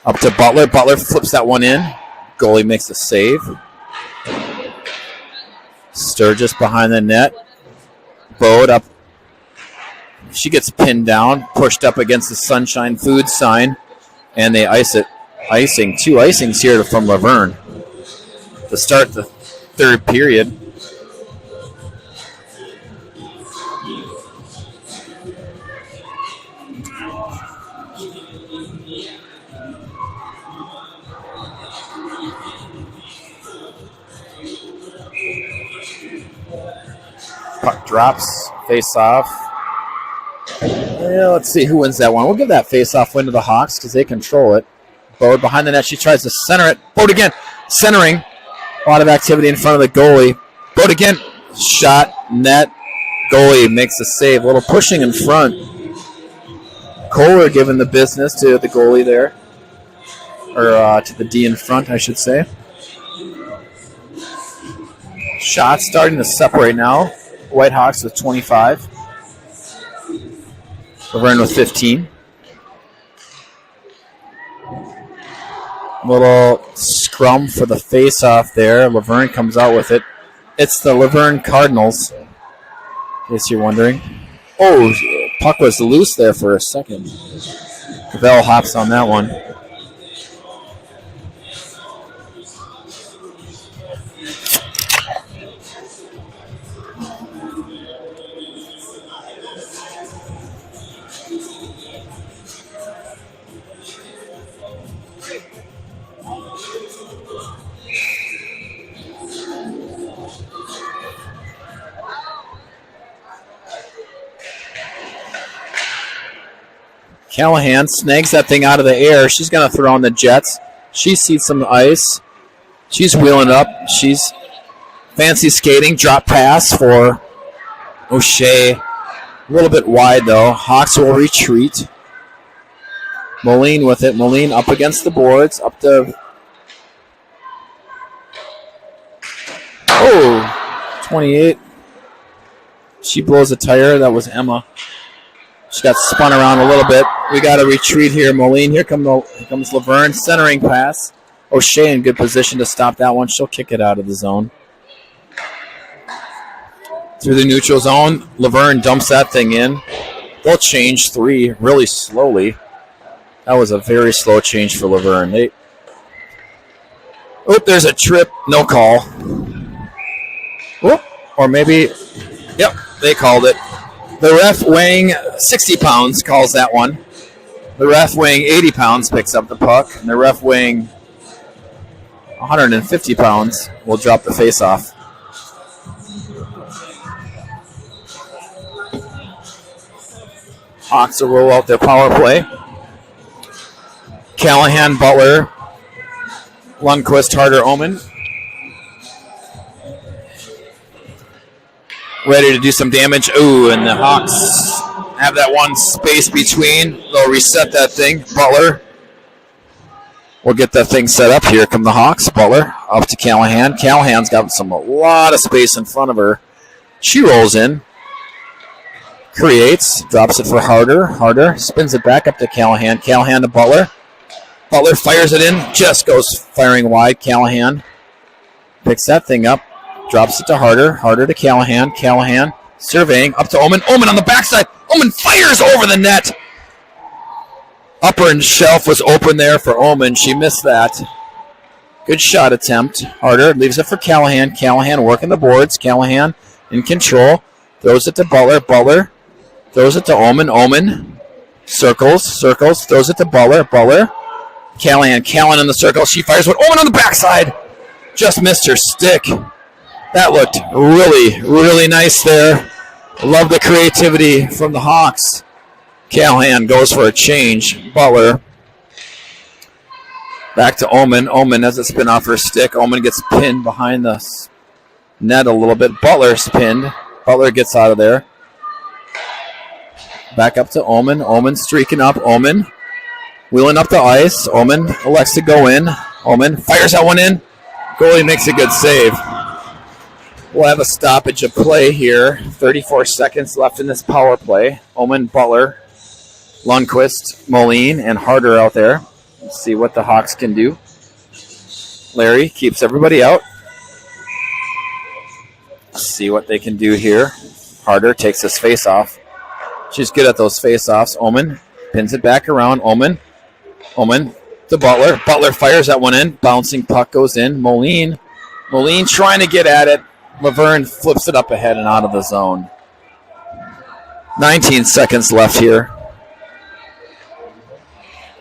Up to Butler. Butler flips that one in. Goalie makes a save. Sturgis behind the net. Bode up. She gets pinned down, pushed up against the Sunshine Food sign, and they ice it. Icing. 2 icings here from Luverne to start the third period. Puck drops. Face off. Yeah, let's see who wins that one. We'll give that face off win to the Hawks because they control it. Bode behind the net. She tries to center it. Bode again. Centering. A lot of activity in front of the goalie. Bode again. Shot. Net. Goalie makes a save. A little pushing in front. Kohler giving the business to the goalie there. Or to the D in front, I should say. Shots starting to separate now. Whitehawks with 25. Luverne with 15. Little scrum for the face-off there. Luverne comes out with it. It's the Luverne Cardinals, in case you're wondering. Oh, puck was loose there for a second. Bell hops on that one. Callahan snags that thing out of the air. She's going to throw on the Jets. She sees some ice. She's wheeling up. She's fancy skating. Drop pass for O'Shea. A little bit wide, though. Hawks will retreat. Moline with it. Moline up against the boards. Up to... Oh! 28. She blows a tire. That was Emma. She got spun around a little bit. We got a retreat here. Moline. Here comes Luverne. Centering pass. O'Shea in good position to stop that one. She'll kick it out of the zone. Through the neutral zone. Luverne dumps that thing in. They'll change 3 really slowly. That was a very slow change for Luverne. There's a trip. No call. Or maybe... Yep, they called it. The ref weighing 60 pounds calls that one. The ref weighing 80 pounds picks up the puck. And the ref weighing 150 pounds will drop the face-off. Hawks will roll out their power play. Callahan, Butler, Lundquist, Harder, Omen. Ready to do some damage. Ooh, and the Hawks have that one space between. They'll reset that thing. Butler will get that thing set up. Here come the Hawks. Butler up to Callahan. Callahan's got a lot of space in front of her. She rolls in. Creates. Drops it for Harder. Harder spins it back up to Callahan. Callahan to Butler. Butler fires it in. Just goes firing wide. Callahan picks that thing up. Drops it to Harder. Harder to Callahan. Callahan surveying. Up to Omen. Omen on the backside. Omen fires over the net. Upper shelf was open there for Omen. She missed that. Good shot attempt. Harder leaves it for Callahan. Callahan working the boards. Callahan in control. Throws it to Butler. Butler throws it to Omen. Omen circles. Throws it to Butler. Butler. Callahan in the circle. She fires with Omen on the backside. Just missed her stick. That looked really, really nice there. Love the creativity from the Hawks. Callahan goes for a change. Butler. Back to Omen. Omen has a spin off her stick. Omen gets pinned behind the net a little bit. Butler's pinned. Butler gets out of there. Back up to Omen. Omen streaking up. Omen wheeling up the ice. Omen elects to go in. Omen fires that one in. Goalie makes a good save. We'll have a stoppage of play here. 34 seconds left in this power play. Omen, Butler, Lundquist, Moline, and Harder out there. Let's see what the Hawks can do. Larry keeps everybody out. Let's see what they can do here. Harder takes his face off. She's good at those face-offs. Omen pins it back around. Omen to Butler. Butler fires that one in. Bouncing puck goes in. Moline trying to get at it. Luverne flips it up ahead and out of the zone. 19 seconds left here.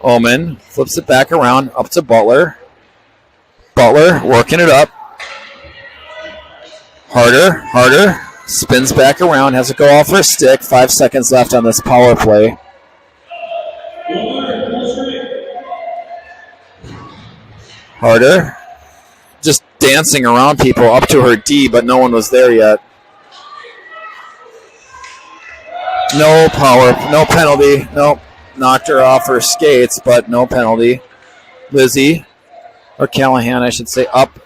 Omen flips it back around up to Butler. Butler working it up. Harder spins back around, has to go off her stick. 5 seconds left on this power play. Harder just dancing around people up to her D, but no one was there yet. No power, no penalty. Nope, knocked her off her skates, but no penalty. Lizzie, or Callahan, I should say, up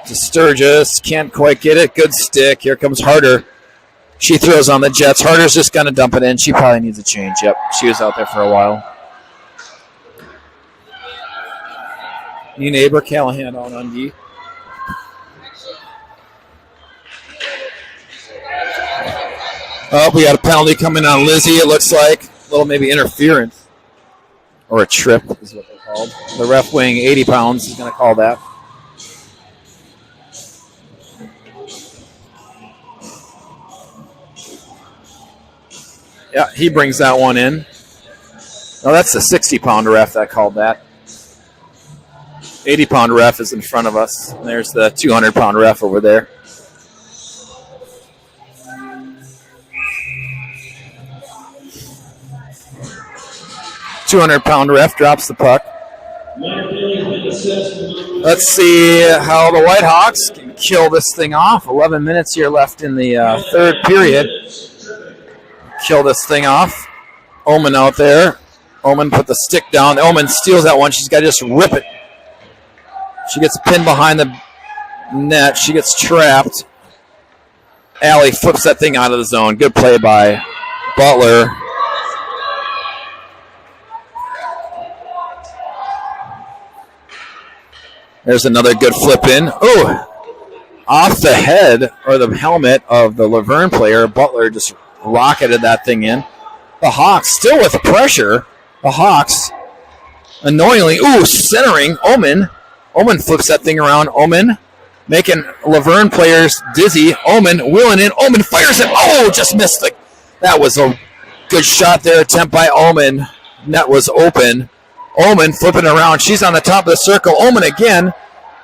to Sturgis. Can't quite get it. Good stick. Here comes Harder. She throws on the Jets. Harder's just going to dump it in. She probably needs a change. Yep, she was out there for a while. New neighbor, Callahan out on D. Oh, we got a penalty coming on Lizzie, it looks like. A little maybe interference. Or a trip is what they called. The ref weighing 80 pounds is going to call that. Yeah, he brings that one in. No, that's the 60-pound ref that called that. 80-pound ref is in front of us. And there's the 200-pound ref over there. £200-pound ref drops the puck. Let's see how the Whitehawks can kill this thing off. 11 minutes here left in the third period. Kill this thing off. Omen out there. Omen put the stick down. Omen steals that one. She's got to just rip it. She gets pinned behind the net. She gets trapped. Allie flips that thing out of the zone. Good play by Butler. There's another good flip in. Oh, off the head or the helmet of the Luverne player. Butler just rocketed that thing in. The Hawks still with pressure. The Hawks annoyingly, centering Omen. Omen flips that thing around. Omen making Luverne players dizzy. Omen wheeling in. Omen fires it. Oh, just missed it. That was a good shot there. Attempt by Omen. Net was open. Omen flipping around. She's on the top of the circle. Omen again.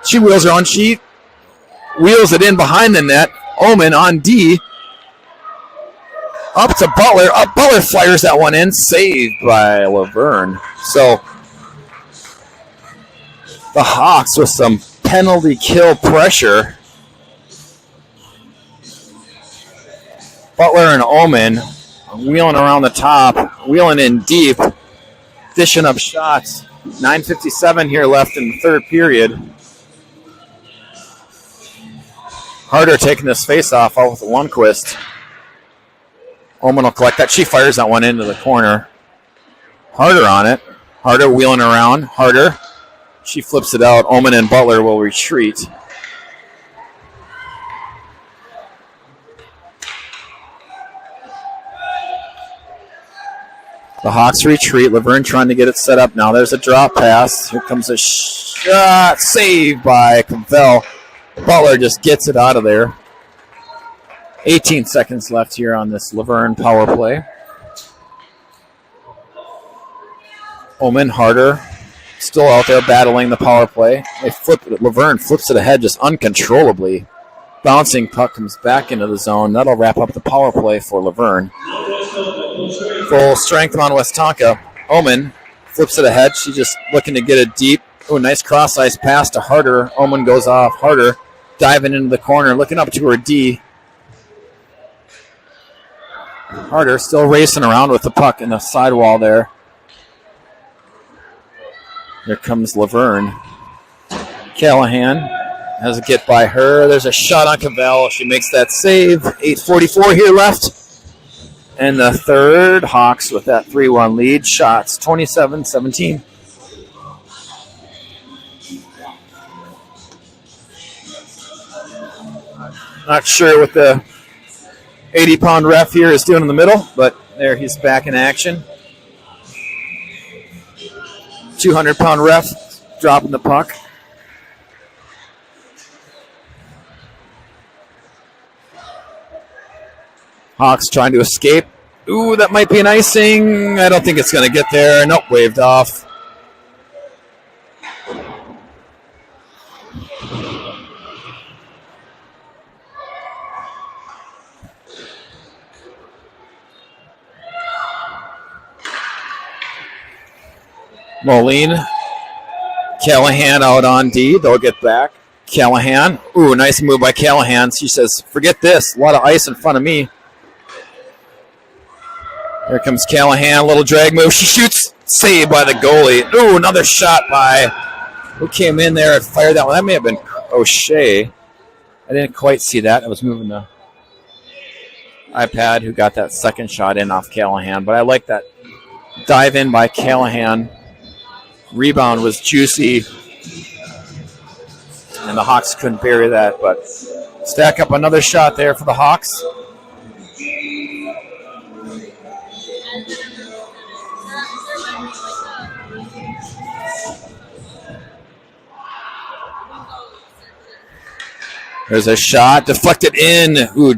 She wheels her on. She wheels it in behind the net. Omen on D. Up to Butler. Butler fires that one in. Saved by Luverne. So the Hawks with some penalty kill pressure. Butler and Omen wheeling around the top, wheeling in deep, dishing up shots. 9:57 here left in the third period. Harder taking this face-off out with Lundquist. Omen will collect that. She fires that one into the corner. Harder on it. Harder wheeling around. Harder. She flips it out. Omen and Butler will retreat. The Hawks retreat. Luverne trying to get it set up now. There's a drop pass. Here comes a shot. Saved by Cavell. Butler just gets it out of there. 18 seconds left here on this Luverne power play. Omen Harder still out there battling the power play. They flip it. Luverne flips it ahead just uncontrollably. Bouncing puck comes back into the zone. That'll wrap up the power play for Luverne. Full strength on Westonka. Omen flips it ahead. She's just looking to get it deep. Oh, nice cross ice pass to Harder. Omen goes off. Harder diving into the corner, looking up to her D. Harder still racing around with the puck in the sidewall there. Here comes Luverne. Callahan has a get by her. There's a shot on Cavell. She makes that save. 8:44 here left. And the third, Hawks with that 3-1 lead. Shots 27-17. Not sure what the 80-pound ref here is doing in the middle, but there he's back in action. 200-pound ref dropping the puck. Hawks trying to escape. Ooh, that might be an icing. I don't think it's going to get there. Nope, waved off. Moline. Callahan out on D. They'll get back. Callahan. Ooh, nice move by Callahan. She says, forget this. A lot of ice in front of me. Here comes Callahan. Little drag move. She shoots. Saved by the goalie. Ooh, another shot by who came in there and fired that one. That may have been O'Shea. I didn't quite see that. I was moving the iPad who got that second shot in off Callahan. But I like that dive in by Callahan. Rebound was juicy, and the Hawks couldn't bury that, but stack up another shot there for the Hawks. There's a shot, deflected in, ooh,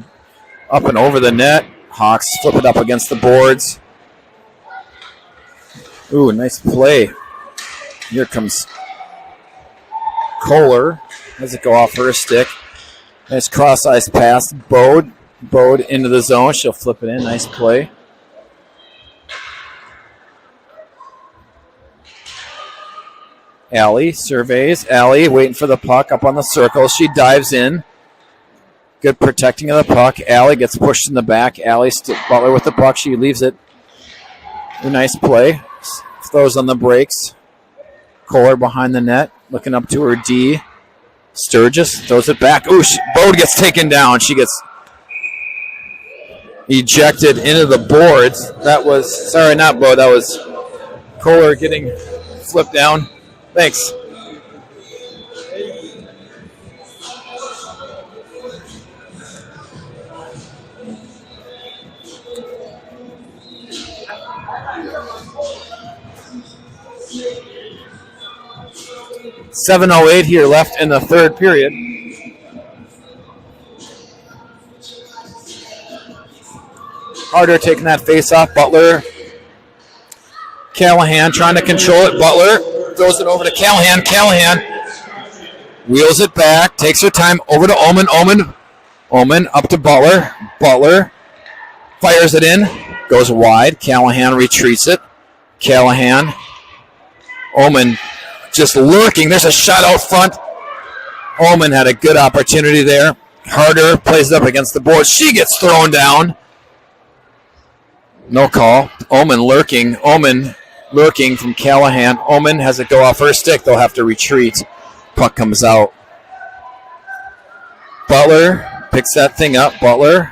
up and over the net. Hawks flip it up against the boards. Ooh, nice play. Here comes Kohler. Does it go off her stick? Nice cross ice pass. Bode into the zone. She'll flip it in. Nice play. Allie surveys. Allie waiting for the puck up on the circle. She dives in. Good protecting of the puck. Allie gets pushed in the back. Allie Butler with the puck. She leaves it. A nice play. Throws on the brakes. Kohler behind the net, looking up to her D. Sturgis throws it back. Ooh, Bode gets taken down. She gets ejected into the boards. That was, sorry, not Bode. That was Kohler getting flipped down. Thanks. .708 here left in the third period. Harder taking that face off. Butler. Callahan trying to control it. Butler throws it over to Callahan. Callahan wheels it back. Takes her time over to Omen. Omen up to Butler. Butler fires it in, goes wide. Callahan retreats it. Callahan. Omen just lurking. There's a shot out front. Omen had a good opportunity there. Harder plays it up against the board. She gets thrown down. No call. Omen lurking. Omen lurking from Callahan. Omen has it go off her stick. They'll have to retreat. Puck comes out. Butler picks that thing up. Butler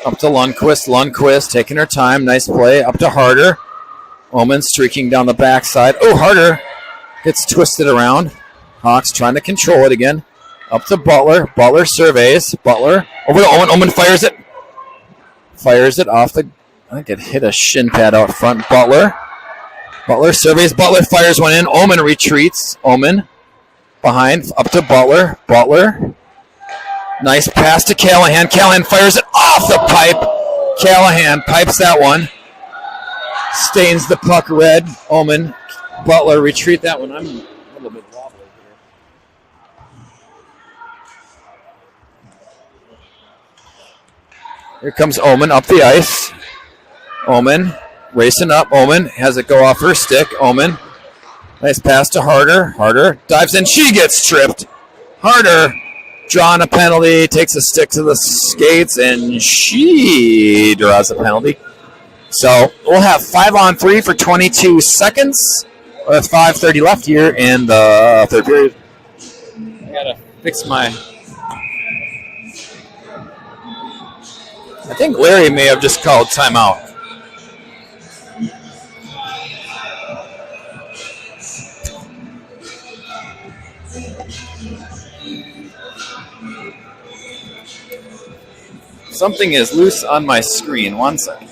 up to Lundqvist. Lundqvist taking her time. Nice play. Up to Harder. Omen streaking down the backside. Oh, Harder gets twisted around. Hawks trying to control it again. Up to Butler. Butler surveys. Butler over to Omen. Omen fires it. Fires it off the... I think it hit a shin pad out front. Butler. Butler surveys. Butler fires one in. Omen retreats. Omen behind. Up to Butler. Butler. Nice pass to Callahan. Callahan fires it off the pipe. Callahan pipes that one. Stains the puck red. Omen. Butler retreat that one. I'm a little bit wobbly here. Here comes Omen up the ice. Omen racing up. Omen has it go off her stick. Omen. Nice pass to Harder. Harder dives in. She gets tripped. Harder drawing a penalty. Takes a stick to the skates, and she draws a penalty. So we'll have 5-on-3 for 22 seconds with 5:30 left here in the third period. I gotta fix my... I think Larry may have just called timeout. Something is loose on my screen. 1 second.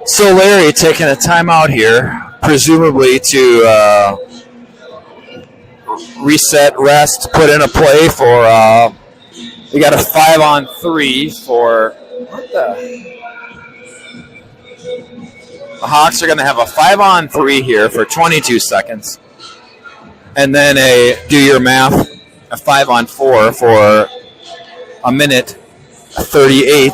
So Larry taking a timeout here, presumably to reset, rest, put in a play for. We got a 5-on-3 for. What the Hawks are going to have a 5-on-3 here for 22 seconds, and then do your math, a 5-on-4 for a minute 38.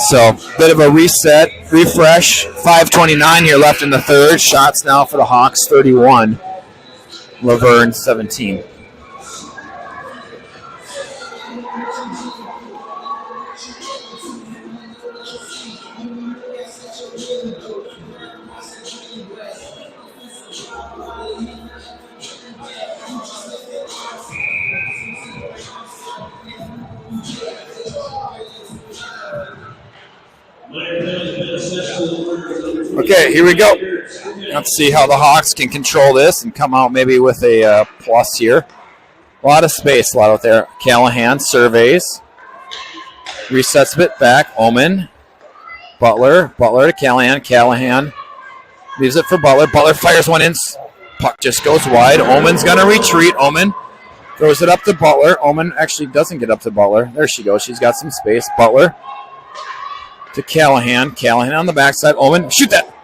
So, bit of a reset, refresh. 5:29 here left in the third. Shots now for the Hawks, 31. Luverne, 17. Okay, here we go. Let's see how the Hawks can control this and come out maybe with a plus here. A lot of space, a lot out there. Callahan surveys. Resets a bit back. Omen. Butler to Callahan. Callahan leaves it for Butler. Butler fires one in. Puck just goes wide. Omen's going to retreat. Omen throws it up to Butler. Omen actually doesn't get up to Butler. There she goes. She's got some space. Butler to Callahan. Callahan on the backside. Omen, shoot that.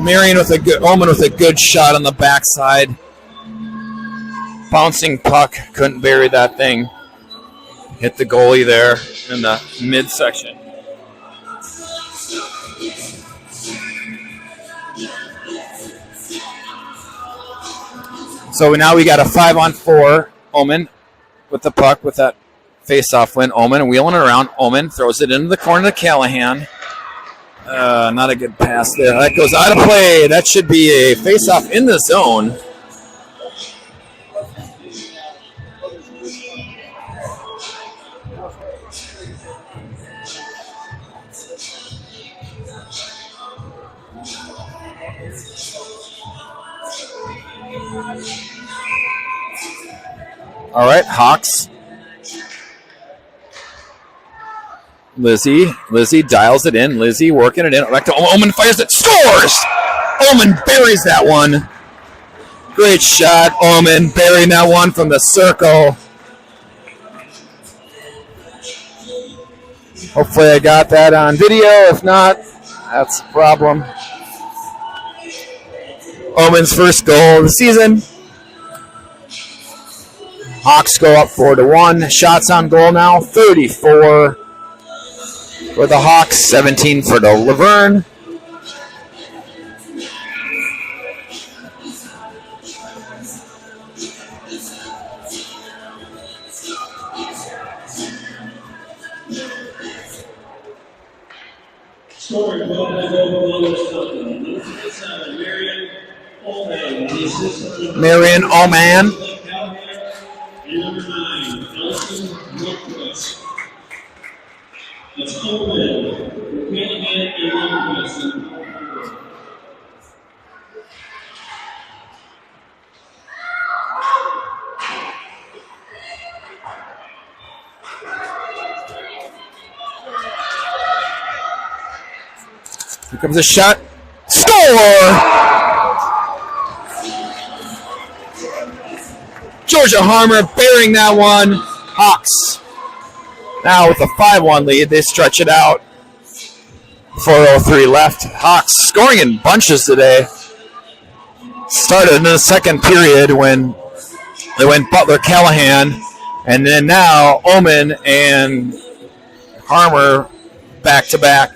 Marion with a good, Omen with a good shot on the backside. Bouncing puck, couldn't bury that thing. Hit the goalie there in the midsection. So now we got a 5-on-4. Omen with the puck with that face-off win. Omen wheeling it around. Omen throws it into the corner to Callahan. Not a good pass there. That goes out of play. That should be a face-off in the zone. All right, Hawks. Lizzie dials it in. Lizzie working it in. Back to Omen, fires it, scores! Omen buries that one. Great shot, Omen burying that one from the circle. Hopefully I got that on video. If not, that's a problem. Omen's first goal of the season. Hawks go up 4-1. Shots on goal now, 34 for the Hawks, 17 for the Luverne. Scoring 12 over Westonka. Number 57, Marion Oman. The assistant. Marion Oman. And number 9, Allison Lundquist. That's Oman, Callahan, and Lundquist. Here comes a shot. Score! Georgia Harmer burying that one. Hawks. Now with a 5-1 lead, they stretch it out. 4:03 left. Hawks scoring in bunches today. Started in the second period when they went Butler Callahan, and then now Omen and Harmer back to back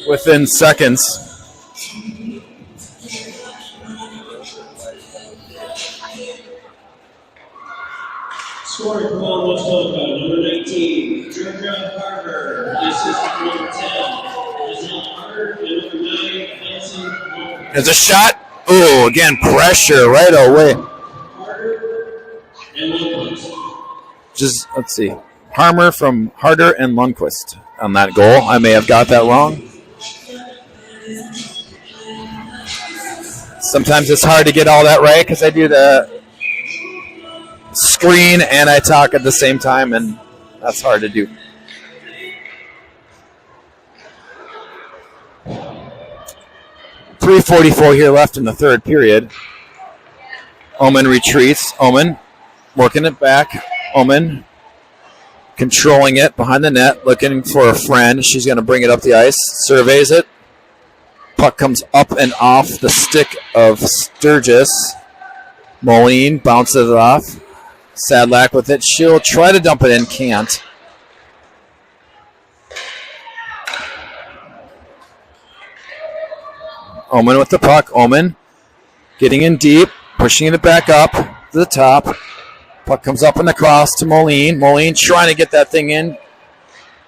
within seconds. Scoring for Westonka, number 19, Georgia Harper. The assistant, number 10, Giselle Harper, and number 9, Allison Lundquist. There's a shot. Oh, again, pressure right away. Harder and Lundquist. Just, let's see. Harmer from Harder and Lundquist on that goal. I may have got that wrong. Sometimes it's hard to get all that right because I do the screen and I talk at the same time, and that's hard to do. .344 here left in the third period. Omen retreats. Omen working it back. Omen controlling it behind the net, looking for a friend. She's going to bring it up the ice. Surveys it. Puck comes up and off the stick of Sturgis. Moline bounces it off. Sadlack with it. She'll try to dump it in. Can't. Omen with the puck. Omen getting in deep. Pushing it back up to the top. Puck comes up and across to Moline. Moline trying to get that thing in.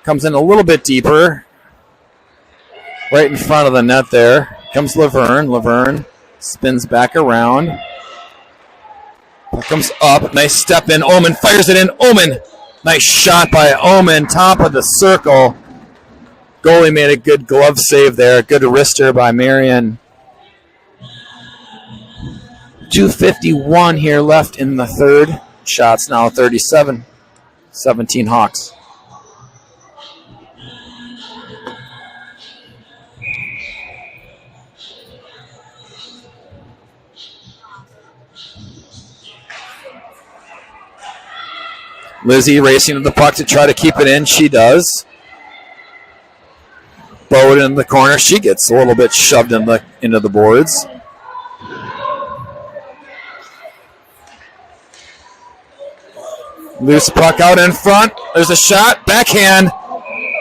Comes in a little bit deeper. Right in front of the net there. Comes Luverne. Luverne spins back around. Puck comes up. Nice step in. Omen fires it in. Omen. Nice shot by Omen. Top of the circle. Goalie made a good glove save there. Good wrister by Marion. 2:51 here left in the third. Shots now 37. 17 Hawks. Lizzie racing to the puck to try to keep it in. She does. Bow it in the corner. She gets a little bit shoved into the boards. Loose puck out in front. There's a shot. Backhand.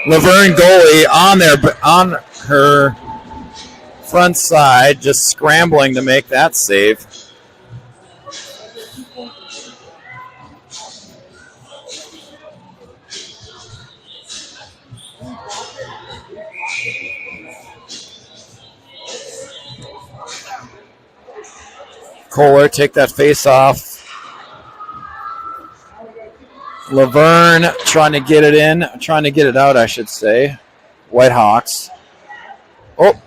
Luverne goalie on her front side, just scrambling to make that save. Kohler take that face off. Luverne trying to get it in, trying to get it out, I should say. White Hawks. Oh,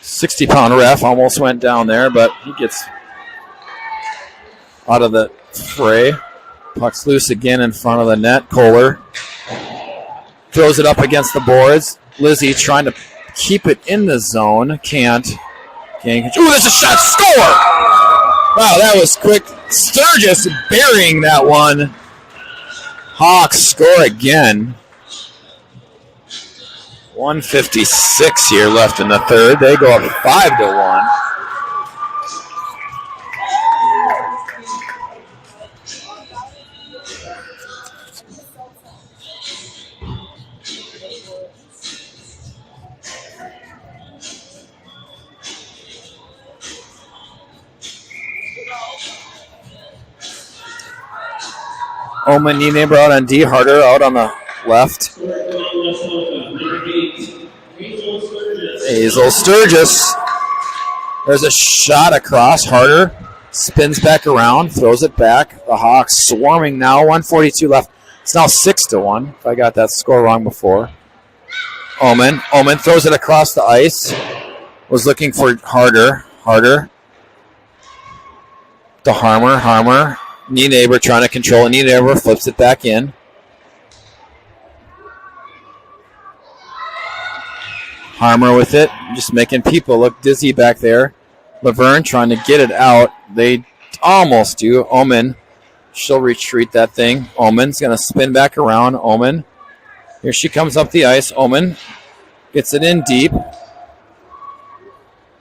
60-pound ref almost went down there, but he gets out of the fray. Puck's loose again in front of the net. Kohler throws it up against the boards. Lizzie trying to keep it in the zone. Can't. Ooh, there's a shot. Score! Wow, that was quick. Sturgis burying that one. Hawks score again. 1:56 here left in the third. They go up 5-1. Oman Nienaber out on D. Harder out on the left. Hazel Sturgis. There's a shot across. Harder spins back around, throws it back. The Hawks swarming now. 1:42 left. It's now 6-1. If I got that score wrong before. Oman throws it across the ice. Was looking for Harder. To Harmer. Nienaber trying to control it. Nienaber flips it back in. Harmer with it, just making people look dizzy back there. Luverne trying to get it out. They almost do. Oman, she'll retreat that thing. Oman's going to spin back around. Oman, here she comes up the ice. Oman gets it in deep.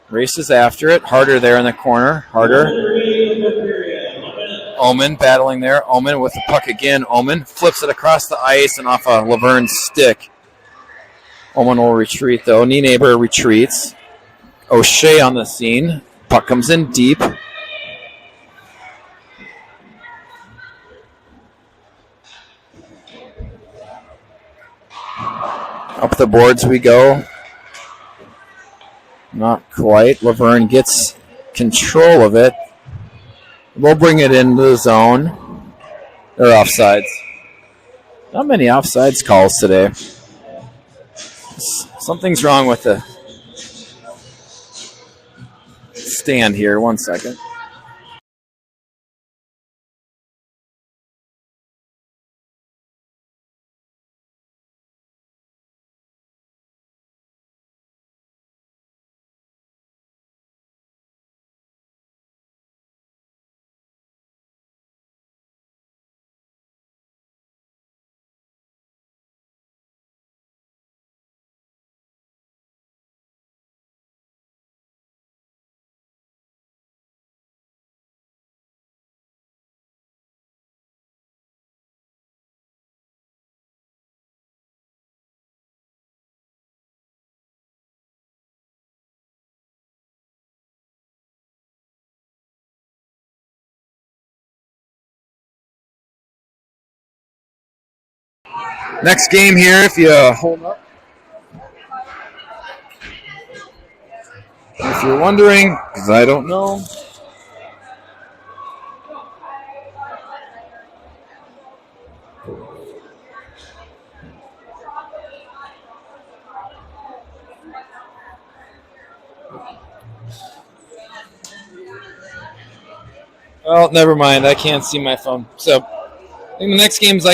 Races after it. Harder there in the corner. Harder. Oman battling there. Oman with the puck again. Oman flips it across the ice and off a Luverne's stick. Oman will retreat, though. Nienaber retreats. O'Shea on the scene. Puck comes in deep. Up the boards we go. Not quite. Luverne gets control of it. We'll bring it into the zone. They're offsides. Not many offsides calls today. Something's wrong with the stand here. 1 second. Next game here, if you hold up. If you're wondering, because I don't know. Well, never mind. I can't see my phone. So, I think the next game's like